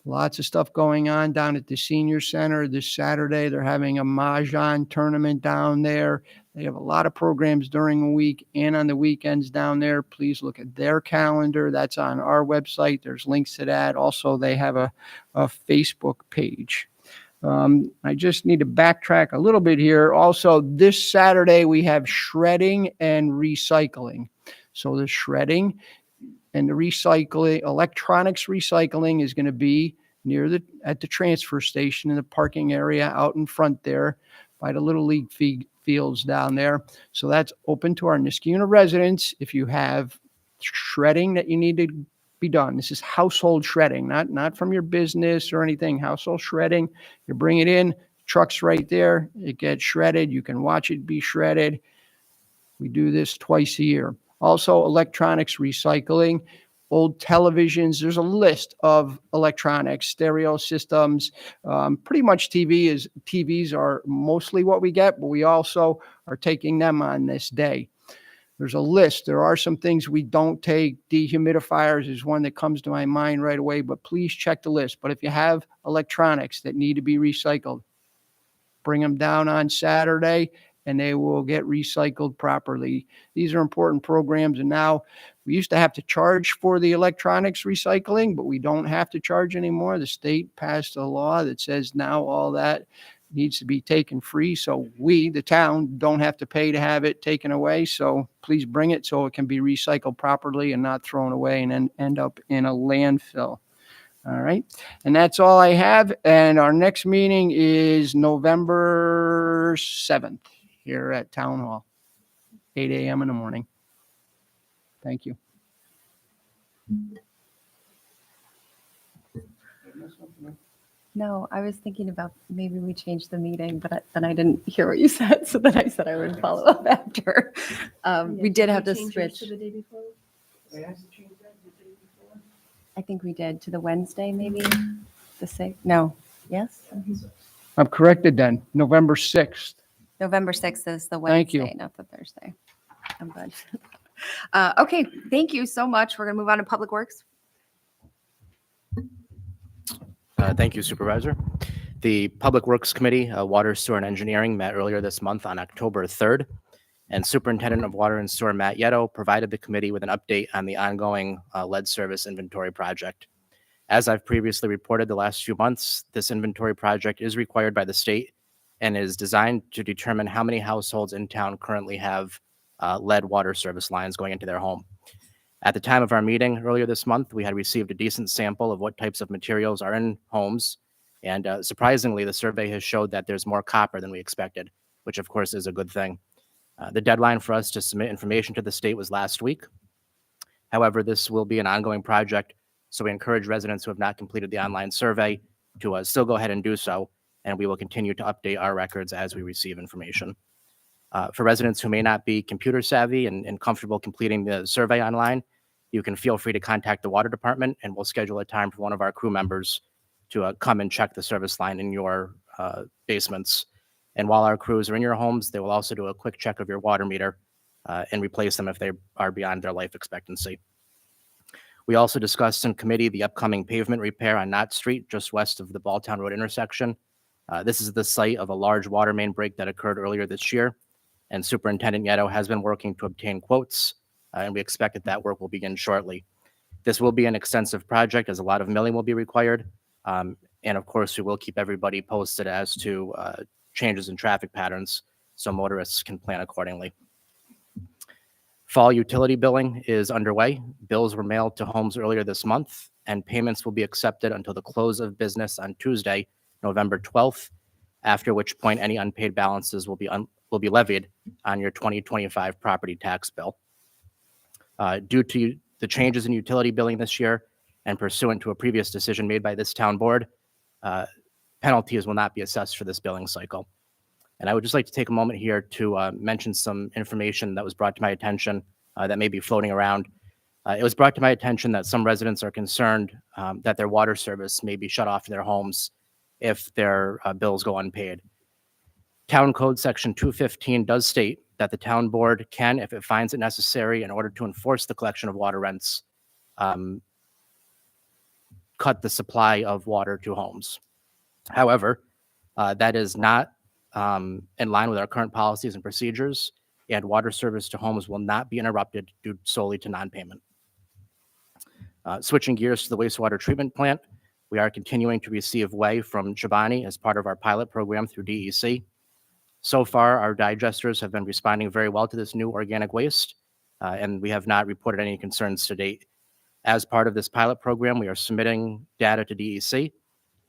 Lots of stuff going on down at the senior center this Saturday. They're having a Mahjong tournament down there. They have a lot of programs during the week and on the weekends down there. Please look at their calendar. That's on our website. There's links to that. Also, they have a Facebook page. I just need to backtrack a little bit here. Also, this Saturday, we have shredding and recycling. So the shredding and the recycling, electronics recycling is going to be at the transfer station in the parking area out in front there by the Little League fields down there. So that's open to our Niskayuna residents. If you have shredding that you need to be done, this is household shredding, not from your business or anything. Household shredding, you bring it in, truck's right there, it gets shredded. You can watch it be shredded. We do this twice a year. Also, electronics recycling, old televisions. There's a list of electronics, stereo systems. Pretty much TVs are mostly what we get, but we also are taking them on this day. There's a list. There are some things we don't take. Dehumidifiers is one that comes to my mind right away, but please check the list. But if you have electronics that need to be recycled, bring them down on Saturday and they will get recycled properly. These are important programs. And now we used to have to charge for the electronics recycling, but we don't have to charge anymore. The state passed a law that says now all that needs to be taken free. So we, the town, don't have to pay to have it taken away. So please bring it so it can be recycled properly and not thrown away and end up in a landfill. All right. And that's all I have. And our next meeting is November 7th here at Town Hall, 8 a.m. in the morning. Thank you.
No, I was thinking about maybe we change the meeting, but then I didn't hear what you said. So then I said I would follow up after. We did have to switch. I think we did to the Wednesday, maybe the 6th. No. Yes.
I'm corrected then. November 6th.
November 6th is the
Thank you.
Wednesday, not the Thursday. I'm good. Okay. Thank you so much. We're going to move on to Public Works.
Thank you, Supervisor. The Public Works Committee, Water, Sewer, and Engineering met earlier this month on October 3rd, and Superintendent of Water and Sewer Matt Yetto provided the committee with an update on the ongoing lead service inventory project. As I've previously reported the last few months, this inventory project is required by the state and is designed to determine how many households in town currently have lead water service lines going into their home. At the time of our meeting earlier this month, we had received a decent sample of what types of materials are in homes. And surprisingly, the survey has showed that there's more copper than we expected, which of course is a good thing. The deadline for us to submit information to the state was last week. However, this will be an ongoing project, so we encourage residents who have not completed the online survey to still go ahead and do so, and we will continue to update our records as we receive information. For residents who may not be computer savvy and comfortable completing the survey online, you can feel free to contact the water department and we'll schedule a time for one of our crew members to come and check the service line in your basements. And while our crews are in your homes, they will also do a quick check of your water meter and replace them if they are beyond their life expectancy. We also discussed in committee the upcoming pavement repair on Knott Street, just west of the Balltown Road intersection. This is the site of a large water main break that occurred earlier this year, and Superintendent Yetto has been working to obtain quotes, and we expect that work will begin shortly. This will be an extensive project as a lot of milling will be required, and of course we will keep everybody posted as to changes in traffic patterns so motorists can plan accordingly. Fall utility billing is underway. Bills were mailed to homes earlier this month, and payments will be accepted until the close of business on Tuesday, November 12th, after which point any unpaid balances will be levied on your 2025 property tax bill. Due to the changes in utility billing this year and pursuant to a previous decision made by this town board, penalties will not be assessed for this billing cycle. And I would just like to take a moment here to mention some information that was brought to my attention that may be floating around. It was brought to my attention that some residents are concerned that their water service may be shut off in their homes if their bills go unpaid. Town Code Section 215 does state that the town board can, if it finds it necessary in order to enforce the collection of water rents, cut the supply of water to homes. However, that is not in line with our current policies and procedures, and water service to homes will not be interrupted due solely to non-payment. Switching gears to the wastewater treatment plant, we are continuing to receive whey from Chobani as part of our pilot program through DEC. So far, our digesters have been responding very well to this new organic waste, and we have not reported any concerns to date. As part of this pilot program, we are submitting data to DEC,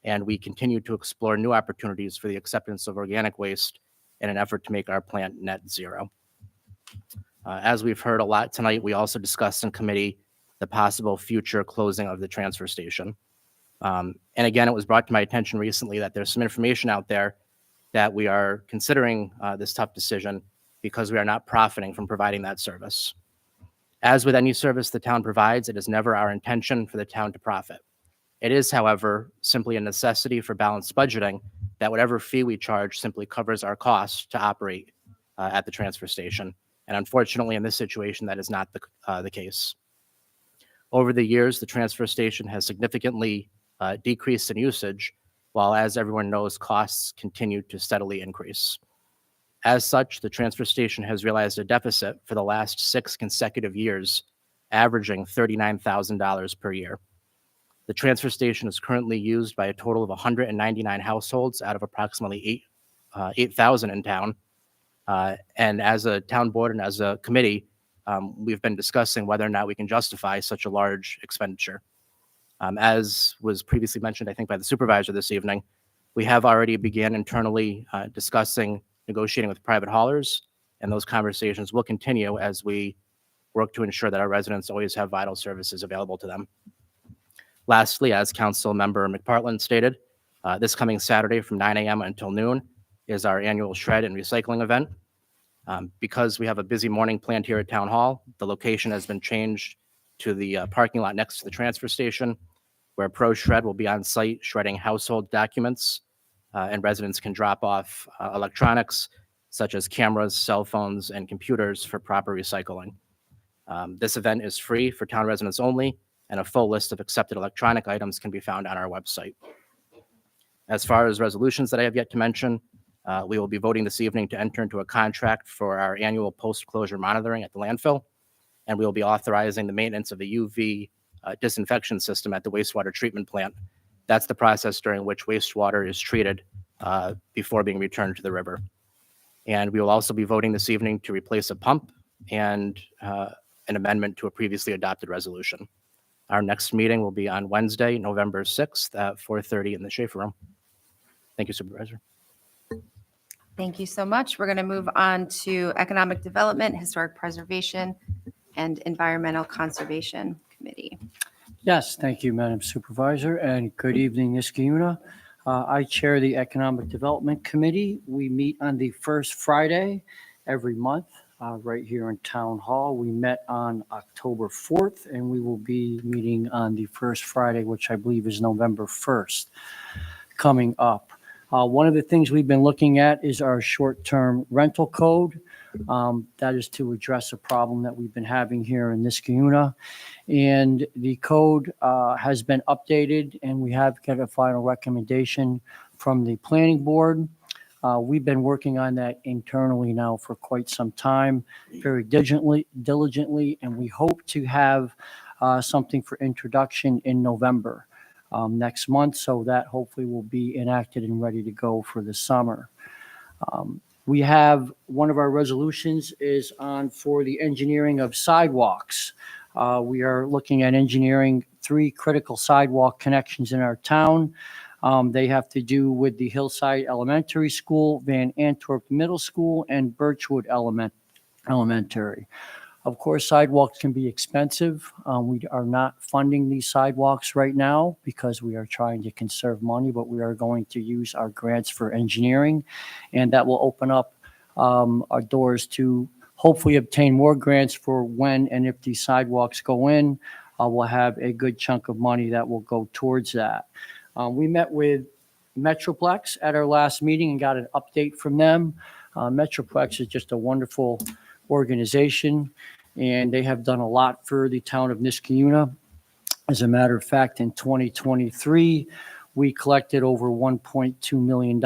and we continue to explore new opportunities for the acceptance of organic waste in an effort to make our plant net zero. As we've heard a lot tonight, we also discussed in committee the possible future closing of the transfer station. And again, it was brought to my attention recently that there's some information out there that we are considering this tough decision because we are not profiting from providing that service. As with any service the town provides, it is never our intention for the town to profit. It is, however, simply a necessity for balanced budgeting that whatever fee we charge simply covers our costs to operate at the transfer station. And unfortunately, in this situation, that is not the case. Over the years, the transfer station has significantly decreased in usage, while, as everyone knows, costs continue to steadily increase. As such, the transfer station has realized a deficit for the last 6 consecutive years, averaging $39,000 per year. The transfer station is currently used by a total of 199 households out of approximately 8,000 in town. And as a town board and as a committee, we've been discussing whether or not we can justify such a large expenditure. As was previously mentioned, I think, by the supervisor this evening, we have already began internally discussing negotiating with private haulers, and those conversations will continue as we work to ensure that our residents always have vital services available to them. Lastly, as Council Member McPartland stated, this coming Saturday from 9 a.m. until noon is our annual shred and recycling event. Because we have a busy morning planned here at Town Hall, the location has been changed to the parking lot next to the transfer station, where Pro Shred will be on site shredding household documents, and residents can drop off electronics such as cameras, cell phones, and computers for proper recycling. This event is free for town residents only, and a full list of accepted electronic items can be found on our website. As far as resolutions that I have yet to mention, we will be voting this evening to enter into a contract for our annual post-closure monitoring at the landfill, and we will be authorizing the maintenance of the UV disinfection system at the wastewater treatment plant. That's the process during which wastewater is treated before being returned to the river. And we will also be voting this evening to replace a pump and an amendment to a previously adopted resolution. Our next meeting will be on Wednesday, November 6th at 4:30 in the Schaefer Room. Thank you, Supervisor.
Thank you so much. We're going to move on to Economic Development, Historic Preservation, and Environmental Conservation Committee.
Yes, thank you, Madam Supervisor, and good evening, Niskayuna. I chair the Economic Development Committee. We meet on the first Friday every month right here in Town Hall. We met on October 4th, and we will be meeting on the first Friday, which I believe is November 1st, coming up. One of the things we've been looking at is our short-term rental code. That is to address a problem that we've been having here in Niskayuna. And the code has been updated, and we have got a final recommendation from the planning board. We've been working on that internally now for quite some time, very diligently, and we hope to have something for introduction in November next month, so that hopefully will be enacted and ready to go for the summer. We have one of our resolutions is on for the engineering of sidewalks. We are looking at engineering 3 critical sidewalk connections in our town. They have to do with the Hillside Elementary School, Van Antwerp Middle School, and Birchwood Elementary. Of course, sidewalks can be expensive. We are not funding these sidewalks right now because we are trying to conserve money, but we are going to use our grants for engineering, and that will open up our doors to hopefully obtain more grants for when and if these sidewalks go in. We'll have a good chunk of money that will go towards that. We met with Metroplex at our last meeting and got an update from them. Metroplex is just a wonderful organization, and they have done a lot for the town of Niskayuna. As a matter of fact, in 2023, we collected over $1.2 million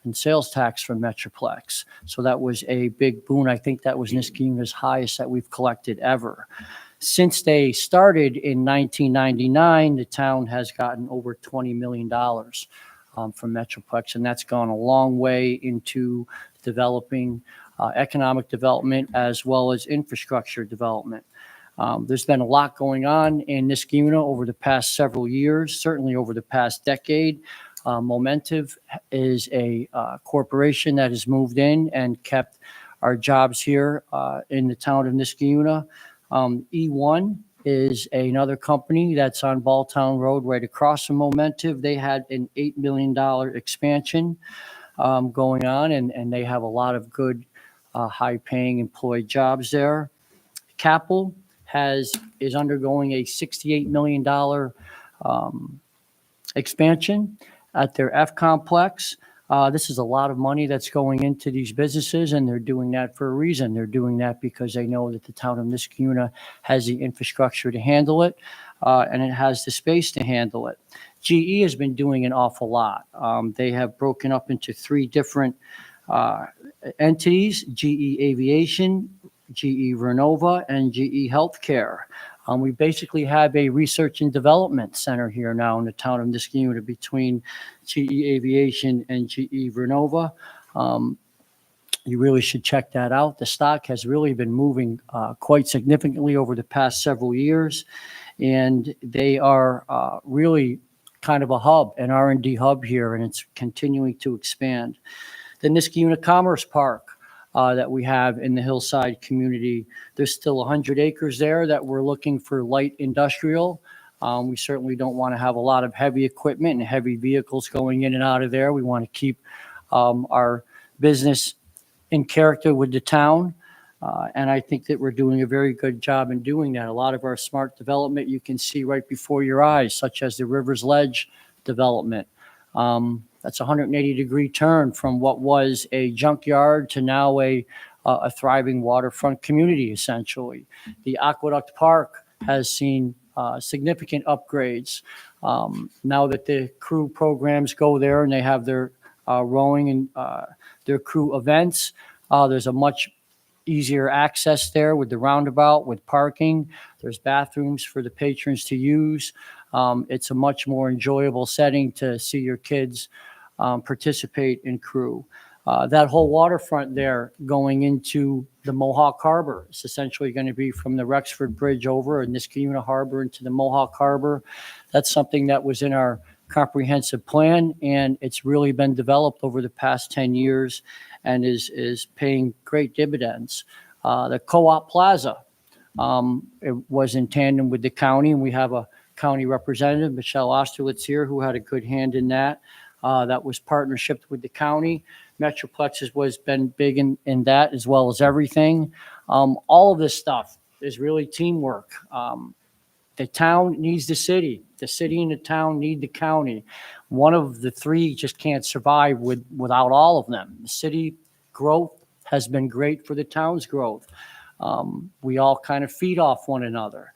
in sales tax from Metroplex. So that was a big boon. I think that was Niskayuna's highest that we've collected ever. Since they started in 1999, the town has gotten over $20 million from Metroplex, and that's gone a long way into developing economic development as well as infrastructure development. There's been a lot going on in Niskayuna over the past several years, certainly over the past decade. Momentive is a corporation that has moved in and kept our jobs here in the town of Niskayuna. E1 is another company that's on Balltown Road right across from Momentive. They had an $8 million expansion going on, and they have a lot of good high-paying employed jobs there. Capel is undergoing a $68 million expansion at their F complex. This is a lot of money that's going into these businesses, and they're doing that for a reason. They're doing that because they know that the town of Niskayuna has the infrastructure to handle it, and it has the space to handle it. GE has been doing an awful lot. They have broken up into 3 different entities: GE Aviation, GE Vernova, and GE Healthcare. We basically have a research and development center here now in the town of Niskayuna between GE Aviation and GE Vernova. You really should check that out. The stock has really been moving quite significantly over the past several years, and they are really kind of a hub, an R&D hub here, and it's continuing to expand. The Niskayuna Commerce Park that we have in the hillside community. There's still 100 acres there that we're looking for light industrial. We certainly don't want to have a lot of heavy equipment and heavy vehicles going in and out of there. We want to keep our business in character with the town. And I think that we're doing a very good job in doing that. A lot of our smart development you can see right before your eyes, such as the Rivers Ledge development. That's a 180-degree turn from what was a junkyard to now a thriving waterfront community, essentially. The Aqueduct Park has seen significant upgrades. Now that the crew programs go there and they have their rowing and their crew events, there's a much easier access there with the roundabout, with parking. There's bathrooms for the patrons to use. It's a much more enjoyable setting to see your kids participate in crew. That whole waterfront there going into the Mohawk Harbor. It's essentially going to be from the Rexford Bridge over in Niskayuna Harbor into the Mohawk Harbor. That's something that was in our comprehensive plan, and it's really been developed over the past 10 years and is paying great dividends. The Co-op Plaza, it was in tandem with the county, and we have a county representative, Michelle Osterlitz here, who had a good hand in that. That was partnership with the county. Metroplex has been big in that as well as everything. All of this stuff is really teamwork. The town needs the city. The city and the town need the county. One of the 3 just can't survive without all of them. The city growth has been great for the town's growth. We all kind of feed off one another.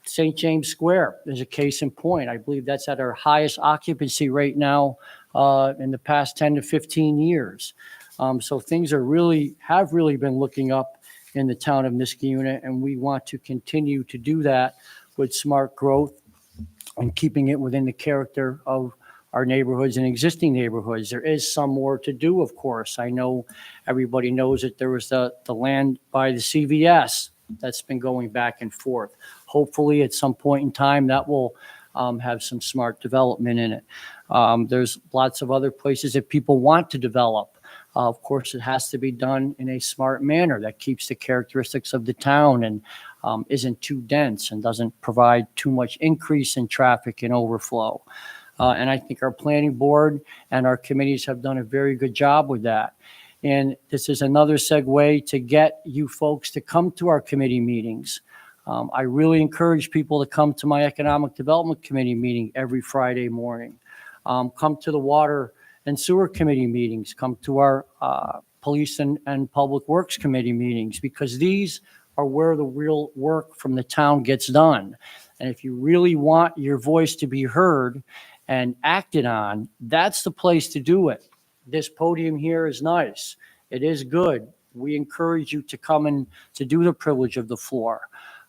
St. James Square is a case in point. I believe that's at our highest occupancy rate now in the past 10 to 15 years. So things have really been looking up in the town of Niskayuna, and we want to continue to do that with smart growth and keeping it within the character of our neighborhoods and existing neighborhoods. There is some more to do, of course. I know everybody knows that there was the land by the CVS that's been going back and forth. Hopefully, at some point in time, that will have some smart development in it. There's lots of other places that people want to develop. Of course, it has to be done in a smart manner that keeps the characteristics of the town and isn't too dense and doesn't provide too much increase in traffic and overflow. And I think our planning board and our committees have done a very good job with that. And this is another segue to get you folks to come to our committee meetings. I really encourage people to come to my Economic Development Committee meeting every Friday morning. Come to the Water and Sewer Committee meetings. Come to our Police and Public Works Committee meetings, because these are where the real work from the town gets done. And if you really want your voice to be heard and acted on, that's the place to do it. This podium here is nice. It is good. We encourage you to come and to do the privilege of the floor.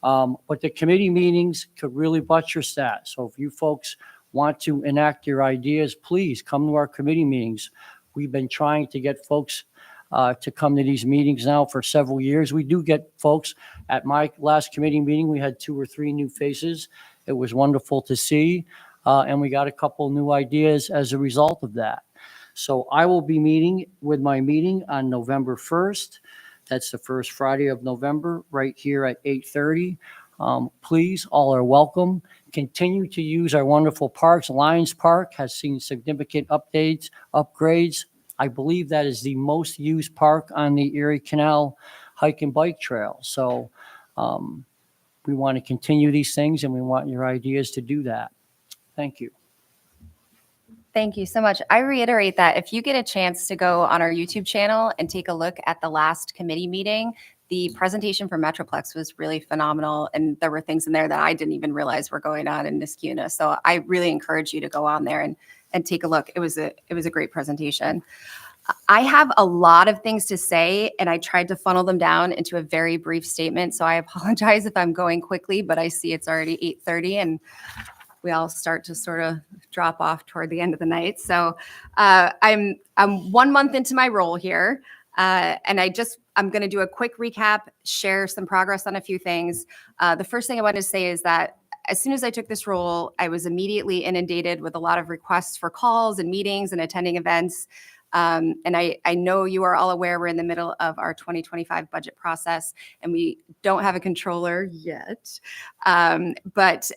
But the committee meetings could really buttress that. So if you folks want to enact your ideas, please come to our committee meetings. We've been trying to get folks to come to these meetings now for several years. We do get folks. At my last committee meeting, we had 2 or 3 new faces. It was wonderful to see. And we got a couple new ideas as a result of that. So I will be meeting with my meeting on November 1st. That's the first Friday of November, right here at 8:30. Please, all are welcome. Continue to use our wonderful parks. Lions Park has seen significant upgrades. I believe that is the most used park on the Erie Canal hike and bike trail. So we want to continue these things, and we want your ideas to do that. Thank you.
Thank you so much. I reiterate that if you get a chance to go on our YouTube channel and take a look at the last committee meeting, the presentation for Metroplex was really phenomenal. And there were things in there that I didn't even realize were going on in Niskuna. So I really encourage you to go on there and take a look. It was a great presentation. I have a lot of things to say, and I tried to funnel them down into a very brief statement. So I apologize if I'm going quickly, but I see it's already 8:30 and we all start to sort of drop off toward the end of the night. So I'm 1 month into my role here. And I'm going to do a quick recap, share some progress on a few things. The first thing I want to say is that as soon as I took this role, I was immediately inundated with a lot of requests for calls and meetings and attending events. And I know you are all aware we're in the middle of our 2025 budget process, and we don't have a controller yet. But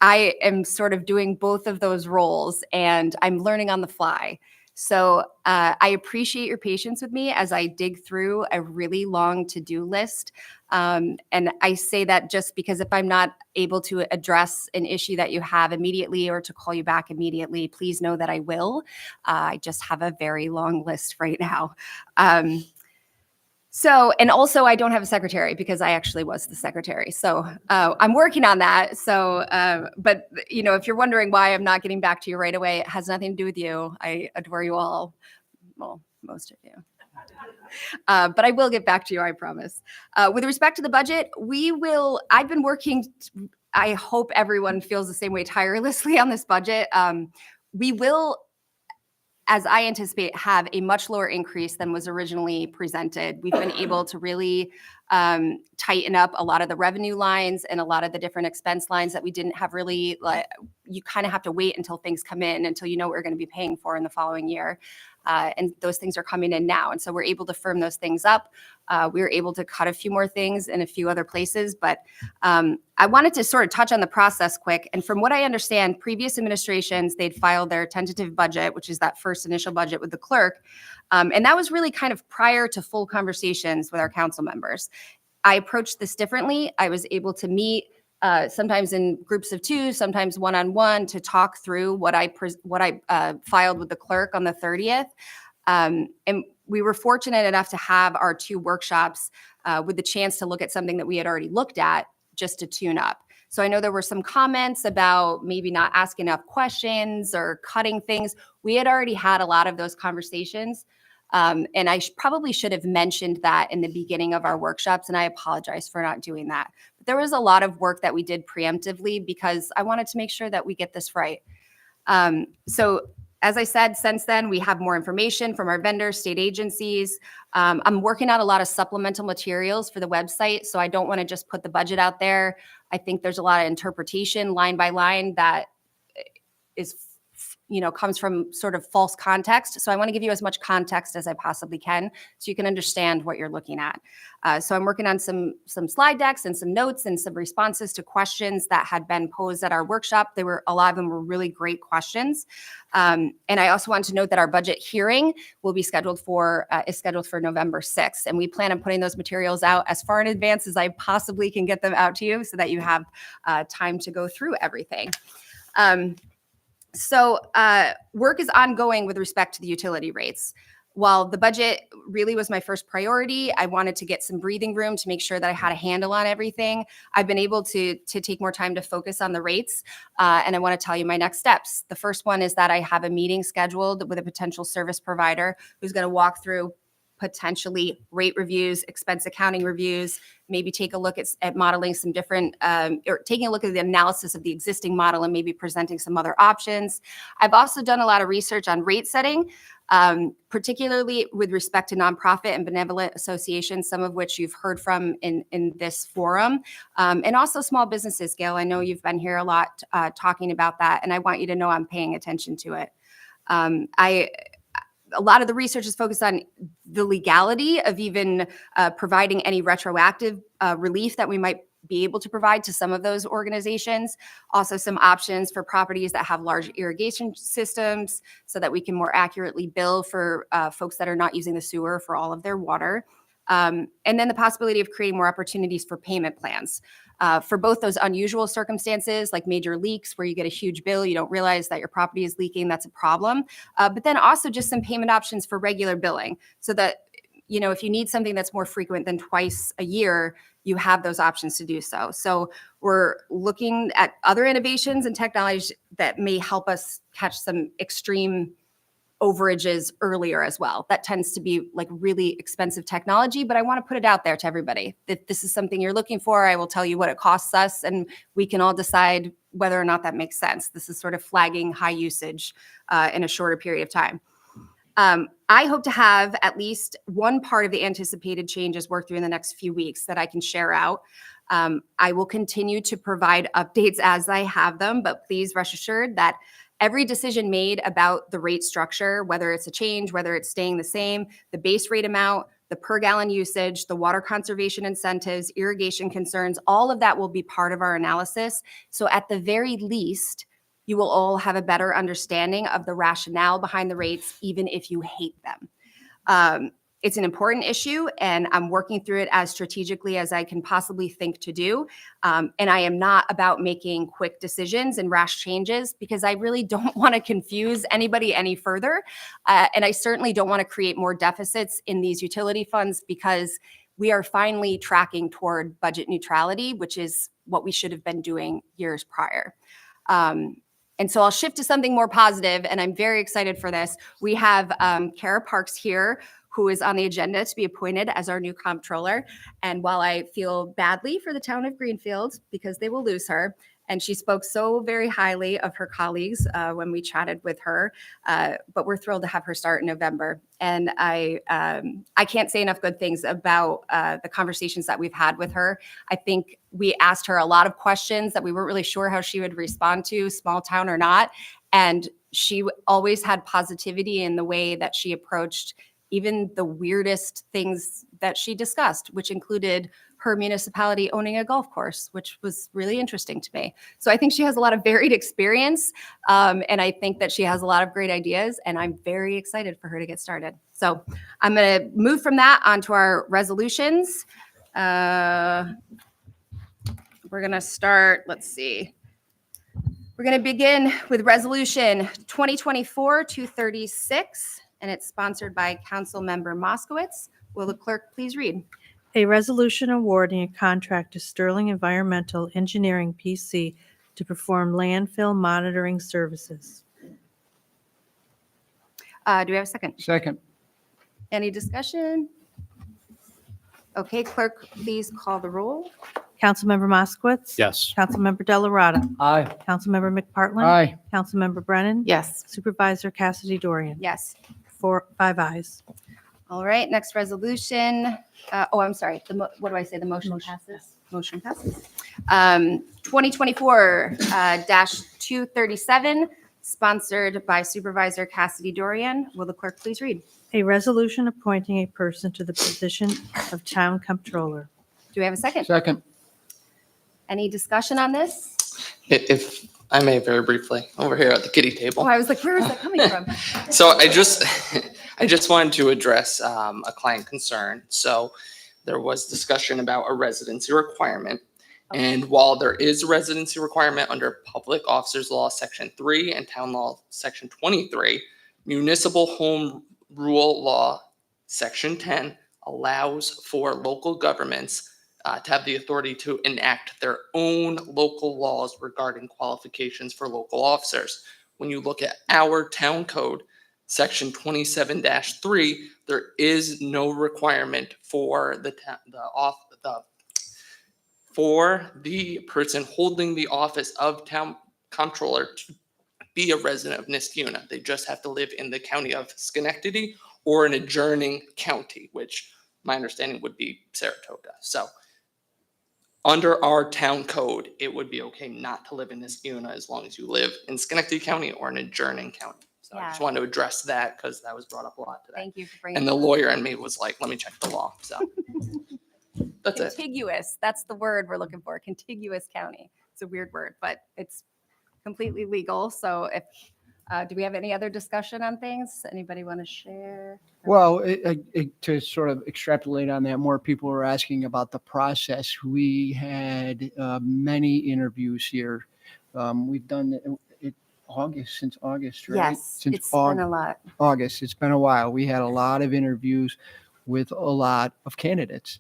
I am sort of doing both of those roles, and I'm learning on the fly. So I appreciate your patience with me as I dig through a really long to-do list. And I say that just because if I'm not able to address an issue that you have immediately or to call you back immediately, please know that I will. I just have a very long list right now. And also I don't have a secretary because I actually was the secretary. So I'm working on that. So, but if you're wondering why I'm not getting back to you right away, it has nothing to do with you. I adore you all. Well, most of you. But I will get back to you, I promise. With respect to the budget, I've been working, I hope everyone feels the same way, tirelessly on this budget. We will, as I anticipate, have a much lower increase than was originally presented. We've been able to really tighten up a lot of the revenue lines and a lot of the different expense lines that we didn't have really, you kind of have to wait until things come in, until you know what we're going to be paying for in the following year. And those things are coming in now. And so we're able to firm those things up. We were able to cut a few more things in a few other places, but I wanted to sort of touch on the process quick. And from what I understand, previous administrations, they'd filed their tentative budget, which is that first initial budget with the clerk. And that was really kind of prior to full conversations with our council members. I approached this differently. I was able to meet sometimes in groups of 2, sometimes one-on-one, to talk through what I filed with the clerk on the 30th. And we were fortunate enough to have our 2 workshops with the chance to look at something that we had already looked at, just to tune up. So I know there were some comments about maybe not asking enough questions or cutting things. We had already had a lot of those conversations. And I probably should have mentioned that in the beginning of our workshops, and I apologize for not doing that. But there was a lot of work that we did preemptively because I wanted to make sure that we get this right. So as I said, since then, we have more information from our vendors, state agencies. I'm working on a lot of supplemental materials for the website, so I don't want to just put the budget out there. I think there's a lot of interpretation line by line that is comes from sort of false context. So I want to give you as much context as I possibly can so you can understand what you're looking at. So I'm working on some slide decks and some notes and some responses to questions that had been posed at our workshop. A lot of them were really great questions. And I also want to note that our budget hearing will be scheduled for November 6th. And we plan on putting those materials out as far in advance as I possibly can get them out to you so that you have time to go through everything. So work is ongoing with respect to the utility rates. While the budget really was my first priority, I wanted to get some breathing room to make sure that I had a handle on everything. I've been able to take more time to focus on the rates, and I want to tell you my next steps. The first one is that I have a meeting scheduled with a potential service provider who's going to walk through potentially rate reviews, expense accounting reviews, maybe take a look at modeling some different, or taking a look at the analysis of the existing model and maybe presenting some other options. I've also done a lot of research on rate setting, particularly with respect to nonprofit and benevolent associations, some of which you've heard from in this forum, and also small businesses. Gail, I know you've been here a lot talking about that, and I want you to know I'm paying attention to it. A lot of the research is focused on the legality of even providing any retroactive relief that we might be able to provide to some of those organizations. Also some options for properties that have large irrigation systems so that we can more accurately bill for folks that are not using the sewer for all of their water. And then the possibility of creating more opportunities for payment plans. For both those unusual circumstances like major leaks where you get a huge bill, you don't realize that your property is leaking, that's a problem. But then also just some payment options for regular billing so that, if you need something that's more frequent than twice a year, you have those options to do so. So we're looking at other innovations and technologies that may help us catch some extreme overages earlier as well. That tends to be like really expensive technology, but I want to put it out there to everybody that this is something you're looking for. I will tell you what it costs us and we can all decide whether or not that makes sense. This is sort of flagging high usage in a shorter period of time. I hope to have at least one part of the anticipated changes worked through in the next few weeks that I can share out. I will continue to provide updates as I have them, but please rest assured that every decision made about the rate structure, whether it's a change, whether it's staying the same, the base rate amount, the per gallon usage, the water conservation incentives, irrigation concerns, all of that will be part of our analysis. So at the very least, you will all have a better understanding of the rationale behind the rates, even if you hate them. It's an important issue, and I'm working through it as strategically as I can possibly think to do. And I am not about making quick decisions and rash changes because I really don't want to confuse anybody any further. And I certainly don't want to create more deficits in these utility funds because we are finally tracking toward budget neutrality, which is what we should have been doing years prior. And so I'll shift to something more positive, and I'm very excited for this. We have Kara Parks here, who is on the agenda to be appointed as our new comptroller. And while I feel badly for the town of Greenfield because they will lose her, and she spoke so very highly of her colleagues when we chatted with her, but we're thrilled to have her start in November. And I can't say enough good things about the conversations that we've had with her. I think we asked her a lot of questions that we weren't really sure how she would respond to, small town or not. And she always had positivity in the way that she approached even the weirdest things that she discussed, which included her municipality owning a golf course, which was really interesting to me. So I think she has a lot of varied experience, and I think that she has a lot of great ideas, and I'm very excited for her to get started. So I'm going to move from that onto our resolutions. We're going to start, let's see. We're going to begin with Resolution 2024-236, and it's sponsored by Council Member Moskowitz. Will the clerk please read?
A resolution awarding a contract to Sterling Environmental Engineering, PC, to perform landfill monitoring services.
Do we have a second?
Second.
Any discussion? Okay, clerk, please call the roll.
Councilmember Moskowitz.
Yes.
Councilmember Delarada.
Aye.
Councilmember McPartlin.
Aye.
Councilmember Brennan.
Yes.
Supervisor Cassidy Dorian.
Yes.
5 ayes.
All right, next resolution. I'm sorry. What do I say? The motion passes? Motion passes. 2024-237, sponsored by Supervisor Cassidy Dorian. Will the clerk please read?
A resolution appointing a person to the position of town comptroller.
Do we have a second?
Second.
Any discussion on this?
If I may, very briefly, over here at the kitty
Oh,
table.
I was like, where is that coming from?
So I just wanted to address a client concern. So there was discussion about a residency requirement. And while there is a residency requirement under Public Officers Law, Section 3 and Town Law, Section 23, Municipal Home Rule Law, Section 10 allows for local governments to have the authority to enact their own local laws regarding qualifications for local officers. When you look at our town code, Section 27-3, there is no requirement for for the person holding the office of town comptroller to be a resident of Niskuna. They just have to live in the county of Schenectady or an adjoining county, which my understanding would be Saratoga. So under our town code, it would be okay not to live in Niskuna as long as you live in Schenectady County or an adjoining county. So I just
Yeah.
wanted to address that because that was brought up a lot today.
Thank you for bringing
And the
that up.
lawyer in me was like, let me check the law. So that's it.
Contiguous, that's the word we're looking for, contiguous county. It's a weird word, but it's completely legal. So if, do we have any other discussion on things? Anybody want to share?
Well, to sort of extrapolate on that, more people are asking about the process. We had many interviews here. We've done it since August, right?
Yes,
Since
it's been a lot.
August. It's been a while. We had a lot of interviews with a lot of candidates.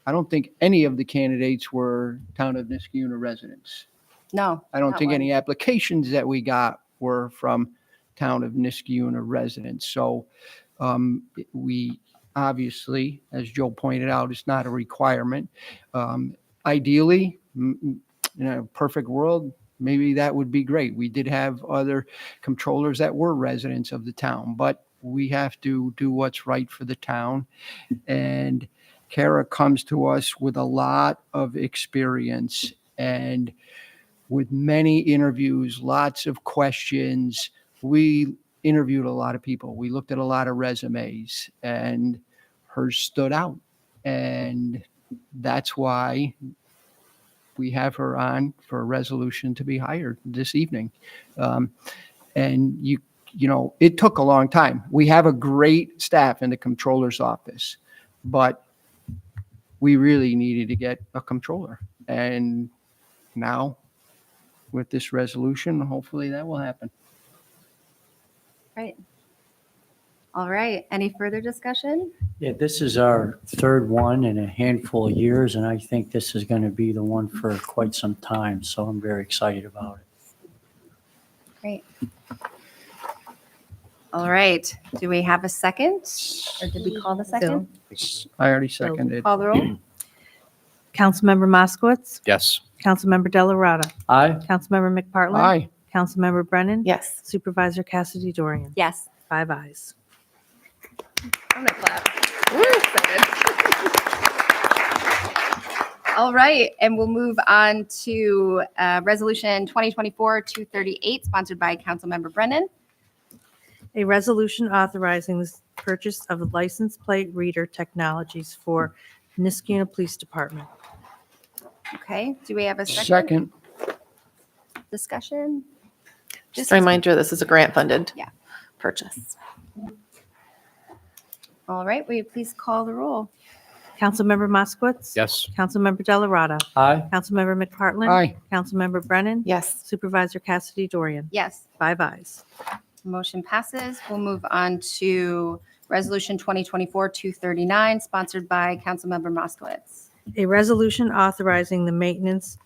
I don't think any of the candidates were town of Niskuna residents.
No.
I don't
not
think
one.
any applications that we got were from town of Niskuna residents. So we obviously, as Joe pointed out, it's not a requirement. Ideally, in a perfect world, maybe that would be great. We did have other comptrollers that were residents of the town, but we have to do what's right for the town. And Kara comes to us with a lot of experience and with many interviews, lots of questions. We interviewed a lot of people. We looked at a lot of resumes and hers stood out. And that's why we have her on for a resolution to be hired this evening. And you know, it took a long time. We have a great staff in the comptroller's office, but we really needed to get a comptroller. And now with this resolution, hopefully that will happen.
Right. All right. Any further discussion?
Yeah, this is our third one in a handful of years, and I think this is going to be the one for quite some time. So I'm very excited about it.
Great. All right. Do we have a second? Or did we call the second?
I already seconded.
Call the roll?
Councilmember Moskowitz.
Yes.
Councilmember Delarada.
Aye.
Councilmember McPartlin.
Aye.
Councilmember Brennan.
Yes.
Supervisor Cassidy Dorian.
Yes.
5 ayes.
I'm gonna clap. We're excited. All right, and we'll move on to Resolution 2024-238, sponsored by Councilmember Brennan.
A resolution authorizing the purchase of license plate reader technologies for Niskuna Police Department.
Okay, do we have a
Second.
discussion?
Just a reminder, this is a grant funded purchase.
All right, will you please call the roll?
Councilmember Moskowitz.
Yes.
Councilmember Delarada.
Aye.
Councilmember McPartlin.
Aye.
Councilmember Brennan.
Yes.
Supervisor Cassidy Dorian.
Yes.
5 ayes.
Motion passes. We'll move on to Resolution 2024-239, sponsored by Councilmember Moskowitz.
A resolution authorizing the maintenance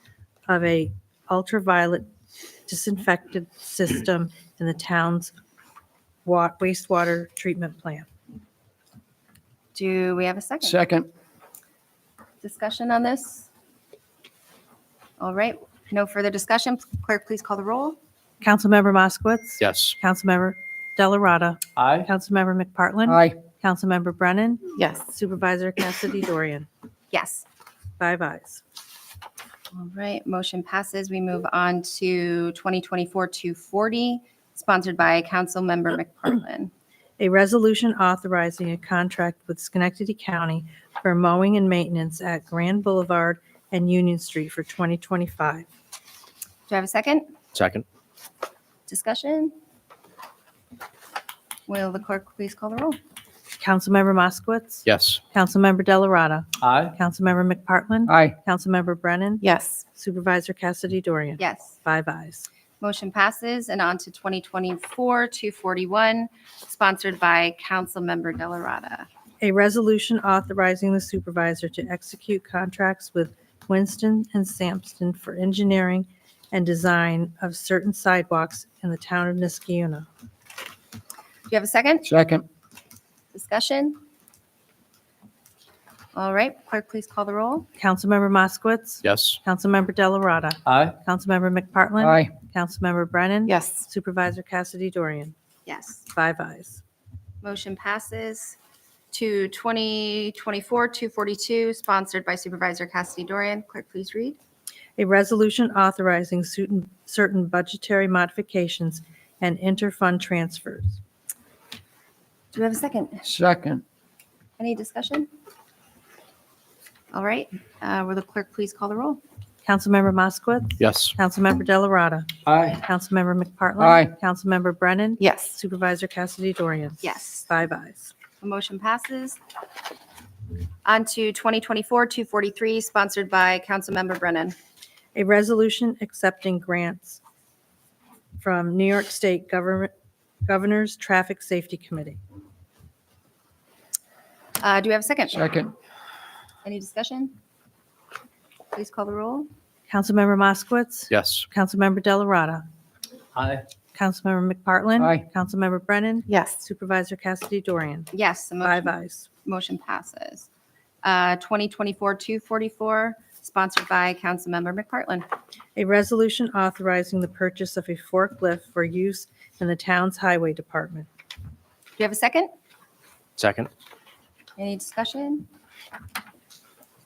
of a ultraviolet disinfectant system in the town's wastewater treatment plant.
Do we have a second?
Second.
Discussion on this? All right, no further discussion. Clerk, please call the roll.
Councilmember Moskowitz.
Yes.
Councilmember Delarada.
Aye.
Councilmember McPartlin.
Aye.
Councilmember Brennan.
Yes.
Supervisor Cassidy Dorian.
Yes.
5 ayes.
All right, motion passes. We move on to 2024-240, sponsored by Councilmember McPartlin.
A resolution authorizing a contract with Schenectady County for mowing and maintenance at Grand Boulevard and Union Street for 2025.
Do I have a second?
Second.
Discussion? Will the clerk please call the roll?
Councilmember Moskowitz.
Yes.
Councilmember Delarada.
Aye.
Councilmember McPartlin.
Aye.
Councilmember Brennan.
Yes.
Supervisor Cassidy Dorian.
Yes.
5 ayes.
Motion passes. And on to 2024-241, sponsored by Councilmember Delarada.
A resolution authorizing the supervisor to execute contracts with Winston and Sampson for engineering and design of certain sidewalks in the town of Niskiuna.
Do you have a second?
Second.
Discussion? All right, clerk, please call the roll.
Councilmember Moskowitz.
Yes.
Councilmember Delarada.
Aye.
Councilmember McPartlin.
Aye.
Councilmember Brennan.
Yes.
Supervisor Cassidy Dorian.
Yes.
5 ayes.
Motion passes. To 2024-242, sponsored by Supervisor Cassidy Dorian. Clerk, please read.
A resolution authorizing certain budgetary modifications and interfund transfers.
Do we have a second?
Second.
Any discussion? All right, will the clerk please call the roll?
Councilmember Moskowitz.
Yes.
Councilmember Delarada.
Aye.
Councilmember McPartlin.
Aye.
Councilmember Brennan.
Yes.
Supervisor Cassidy Dorian.
Yes.
5 ayes.
The motion passes. On to 2024-243, sponsored by Councilmember Brennan.
A resolution accepting grants from New York State Governor's Traffic Safety Committee.
Do we have a second?
Second.
Any discussion? Please call the roll.
Councilmember Moskowitz.
Yes.
Councilmember Delarada.
Aye.
Councilmember McPartlin.
Aye.
Councilmember Brennan.
Yes.
Supervisor Cassidy Dorian.
Yes, the
5
motion,
ayes.
motion passes. 2024-244, sponsored by Councilmember McPartlin.
A resolution authorizing the purchase of a forklift for use in the town's highway department.
Do you have a second?
Second.
Any discussion?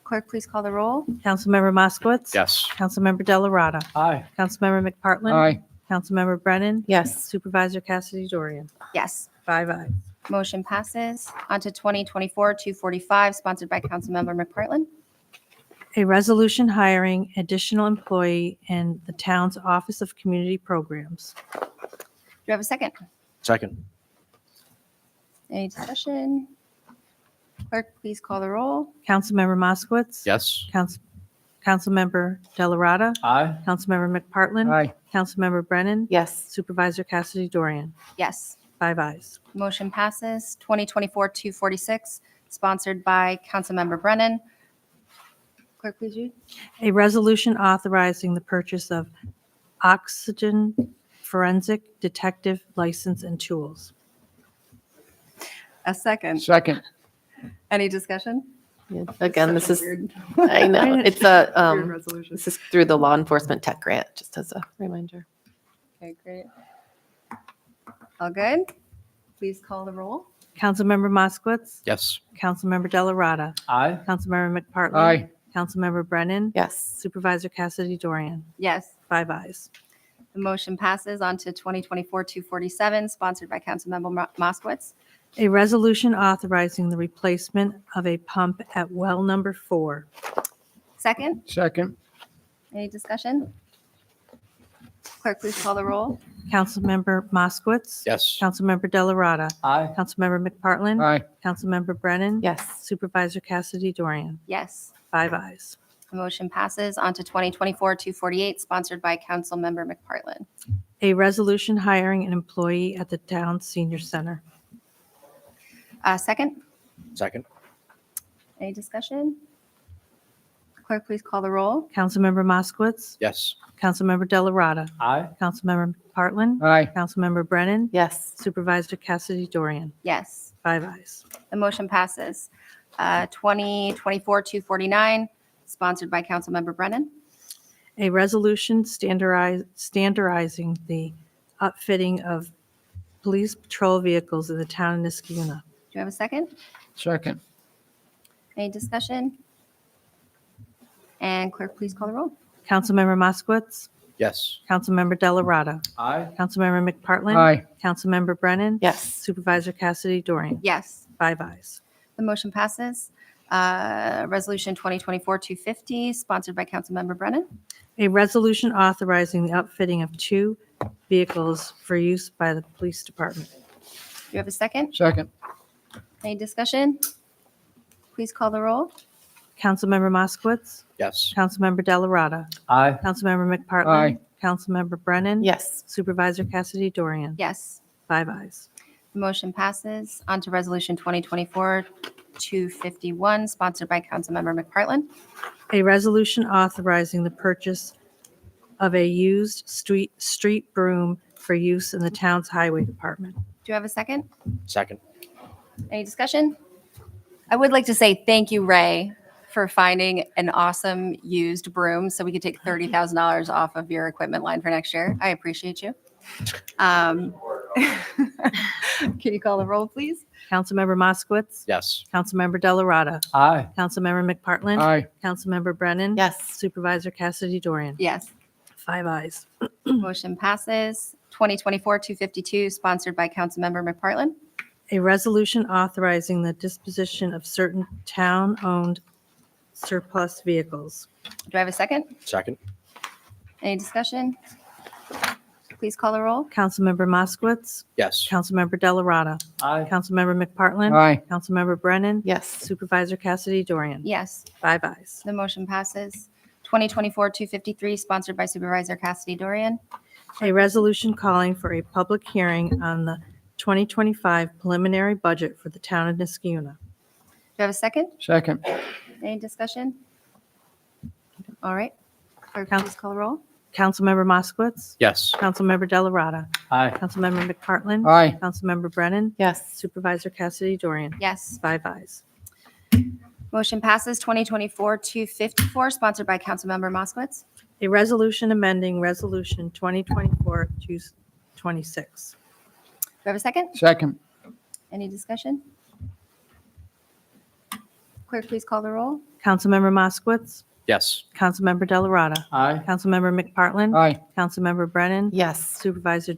Clerk, please call the roll.
Councilmember Moskowitz.
Yes.
Councilmember Delarada.
Aye.
Councilmember McPartlin.
Aye.
Councilmember Brennan.
Yes.
Supervisor Cassidy Dorian.
Yes.
5 ayes.
Motion passes. On to 2024-245, sponsored by Councilmember McPartlin.
A resolution hiring additional employee in the town's Office of Community Programs.
Do you have a second?
Second.
Any discussion? Clerk, please call the roll.
Councilmember Moskowitz.
Yes.
Councilmember Delarada.
Aye.
Councilmember McPartlin.
Aye.
Councilmember Brennan.
Yes.
Supervisor Cassidy Dorian.
Yes.
5 ayes.
Motion passes. 2024-246, sponsored by Councilmember Brennan. Clerk, please read.
A resolution authorizing the purchase of oxygen forensic detective license and tools.
A second.
Second.
Any discussion?
Yeah, again, this is,
Weird.
I know, it's a,
Weird resolution.
this is through the law enforcement tech grant, just as a reminder.
Okay, great. All good? Please call the roll.
Councilmember Moskowitz.
Yes.
Councilmember Delarada.
Aye.
Councilmember McPartlin.
Aye.
Councilmember Brennan.
Yes.
Supervisor Cassidy Dorian.
Yes.
5 ayes.
The motion passes. On to 2024-247, sponsored by Councilmember Moskowitz.
A resolution authorizing the replacement of a pump at well number 4.
Second.
Second.
Any discussion? Clerk, please call the roll.
Councilmember Moskowitz.
Yes.
Councilmember Delarada.
Aye.
Councilmember McPartlin.
Aye.
Councilmember Brennan.
Yes.
Supervisor Cassidy Dorian.
Yes.
5 ayes.
The motion passes. On to 2024-248, sponsored by Councilmember McPartlin.
A resolution hiring an employee at the town senior center.
Second.
Second.
Any discussion? Clerk, please call the roll.
Councilmember Moskowitz.
Yes.
Councilmember Delarada.
Aye.
Councilmember McPartlin.
Aye.
Councilmember Brennan.
Yes.
Supervisor Cassidy Dorian.
Yes.
5 ayes.
The motion passes. 2024-249, sponsored by Councilmember Brennan.
A resolution standardizing the upfitting of police patrol vehicles in the town of Niskiuna.
Do you have a second?
Second.
Any discussion? And clerk, please call the roll.
Councilmember Moskowitz.
Yes.
Councilmember Delarada.
Aye.
Councilmember McPartlin.
Aye.
Councilmember Brennan.
Yes.
Supervisor Cassidy Dorian.
Yes.
5 ayes.
The motion passes. Resolution 2024-250, sponsored by Councilmember Brennan.
A resolution authorizing the upfitting of 2 vehicles for use by the police department.
Do you have a second?
Second.
Any discussion? Please call the roll.
Councilmember Moskowitz.
Yes.
Councilmember Delarada.
Aye.
Councilmember McPartlin.
Aye.
Councilmember Brennan.
Yes.
Supervisor Cassidy Dorian.
Yes.
5 ayes.
The motion passes. On to Resolution 2024-251, sponsored by Councilmember McPartlin.
A resolution authorizing the purchase of a used street broom for use in the town's highway department.
Do you have a second?
Second.
Any discussion? I would like to say thank you, Ray, for finding an awesome used broom so we could take $30,000 off of your equipment line for next year. I appreciate you. Can you call the roll, please?
Councilmember Moskowitz.
Yes.
Councilmember Delarada.
Aye.
Councilmember McPartlin.
Aye.
Councilmember Brennan.
Yes.
Supervisor Cassidy Dorian.
Yes.
5 ayes.
Motion passes. 2024-252, sponsored by Councilmember McPartlin.
A resolution authorizing the disposition of certain town-owned surplus vehicles.
Do I have a second?
Second.
Any discussion? Please call the roll.
Councilmember Moskowitz.
Yes.
Councilmember Delarada.
Aye.
Councilmember McPartlin.
Aye.
Councilmember Brennan.
Yes.
Supervisor Cassidy Dorian.
Yes.
5 ayes.
The motion passes. 2024-253, sponsored by Supervisor Cassidy Dorian.
A resolution calling for a public hearing on the 2025 preliminary budget for the town of Niskiuna.
Do you have a second?
Second.
Any discussion? All right. Clerk,
Count-
please call the roll.
Councilmember Moskowitz.
Yes.
Councilmember Delarada.
Aye.
Councilmember McPartlin.
Aye.
Councilmember Brennan.
Yes.
Supervisor Cassidy Dorian.
Yes.
5 ayes.
Motion passes. 2024-254, sponsored by Councilmember Moskowitz.
A resolution amending Resolution 2024-226.
Do you have a second?
Second.
Any discussion? Clerk, please call the roll.
Councilmember Moskowitz.
Yes.
Councilmember Delarada.
Aye.
Councilmember McPartlin.
Aye.
Councilmember Brennan.
Yes.
Supervisor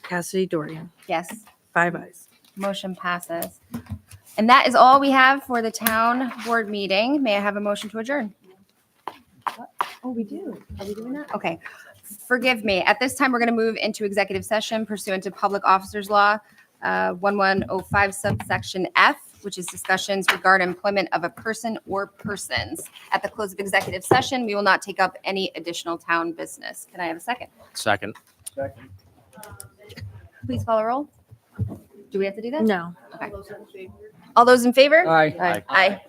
Cassidy Dorian.
Yes.
5 ayes.
Motion passes. And that is all we have for the town board meeting. May I have a motion to adjourn? Oh, we do. Are we doing that? Okay. Forgive me. At this time, we're going to move into executive session pursuant to Public Officers Law 1105 subsection F, which is discussions regarding employment of a person or persons. At the close of executive session, we will not take up any additional town business. Can I have a second?
Second.
Please call a roll. Do we have to do that?
No.
Okay. All those in favor?
Aye.
Aye.
Aye.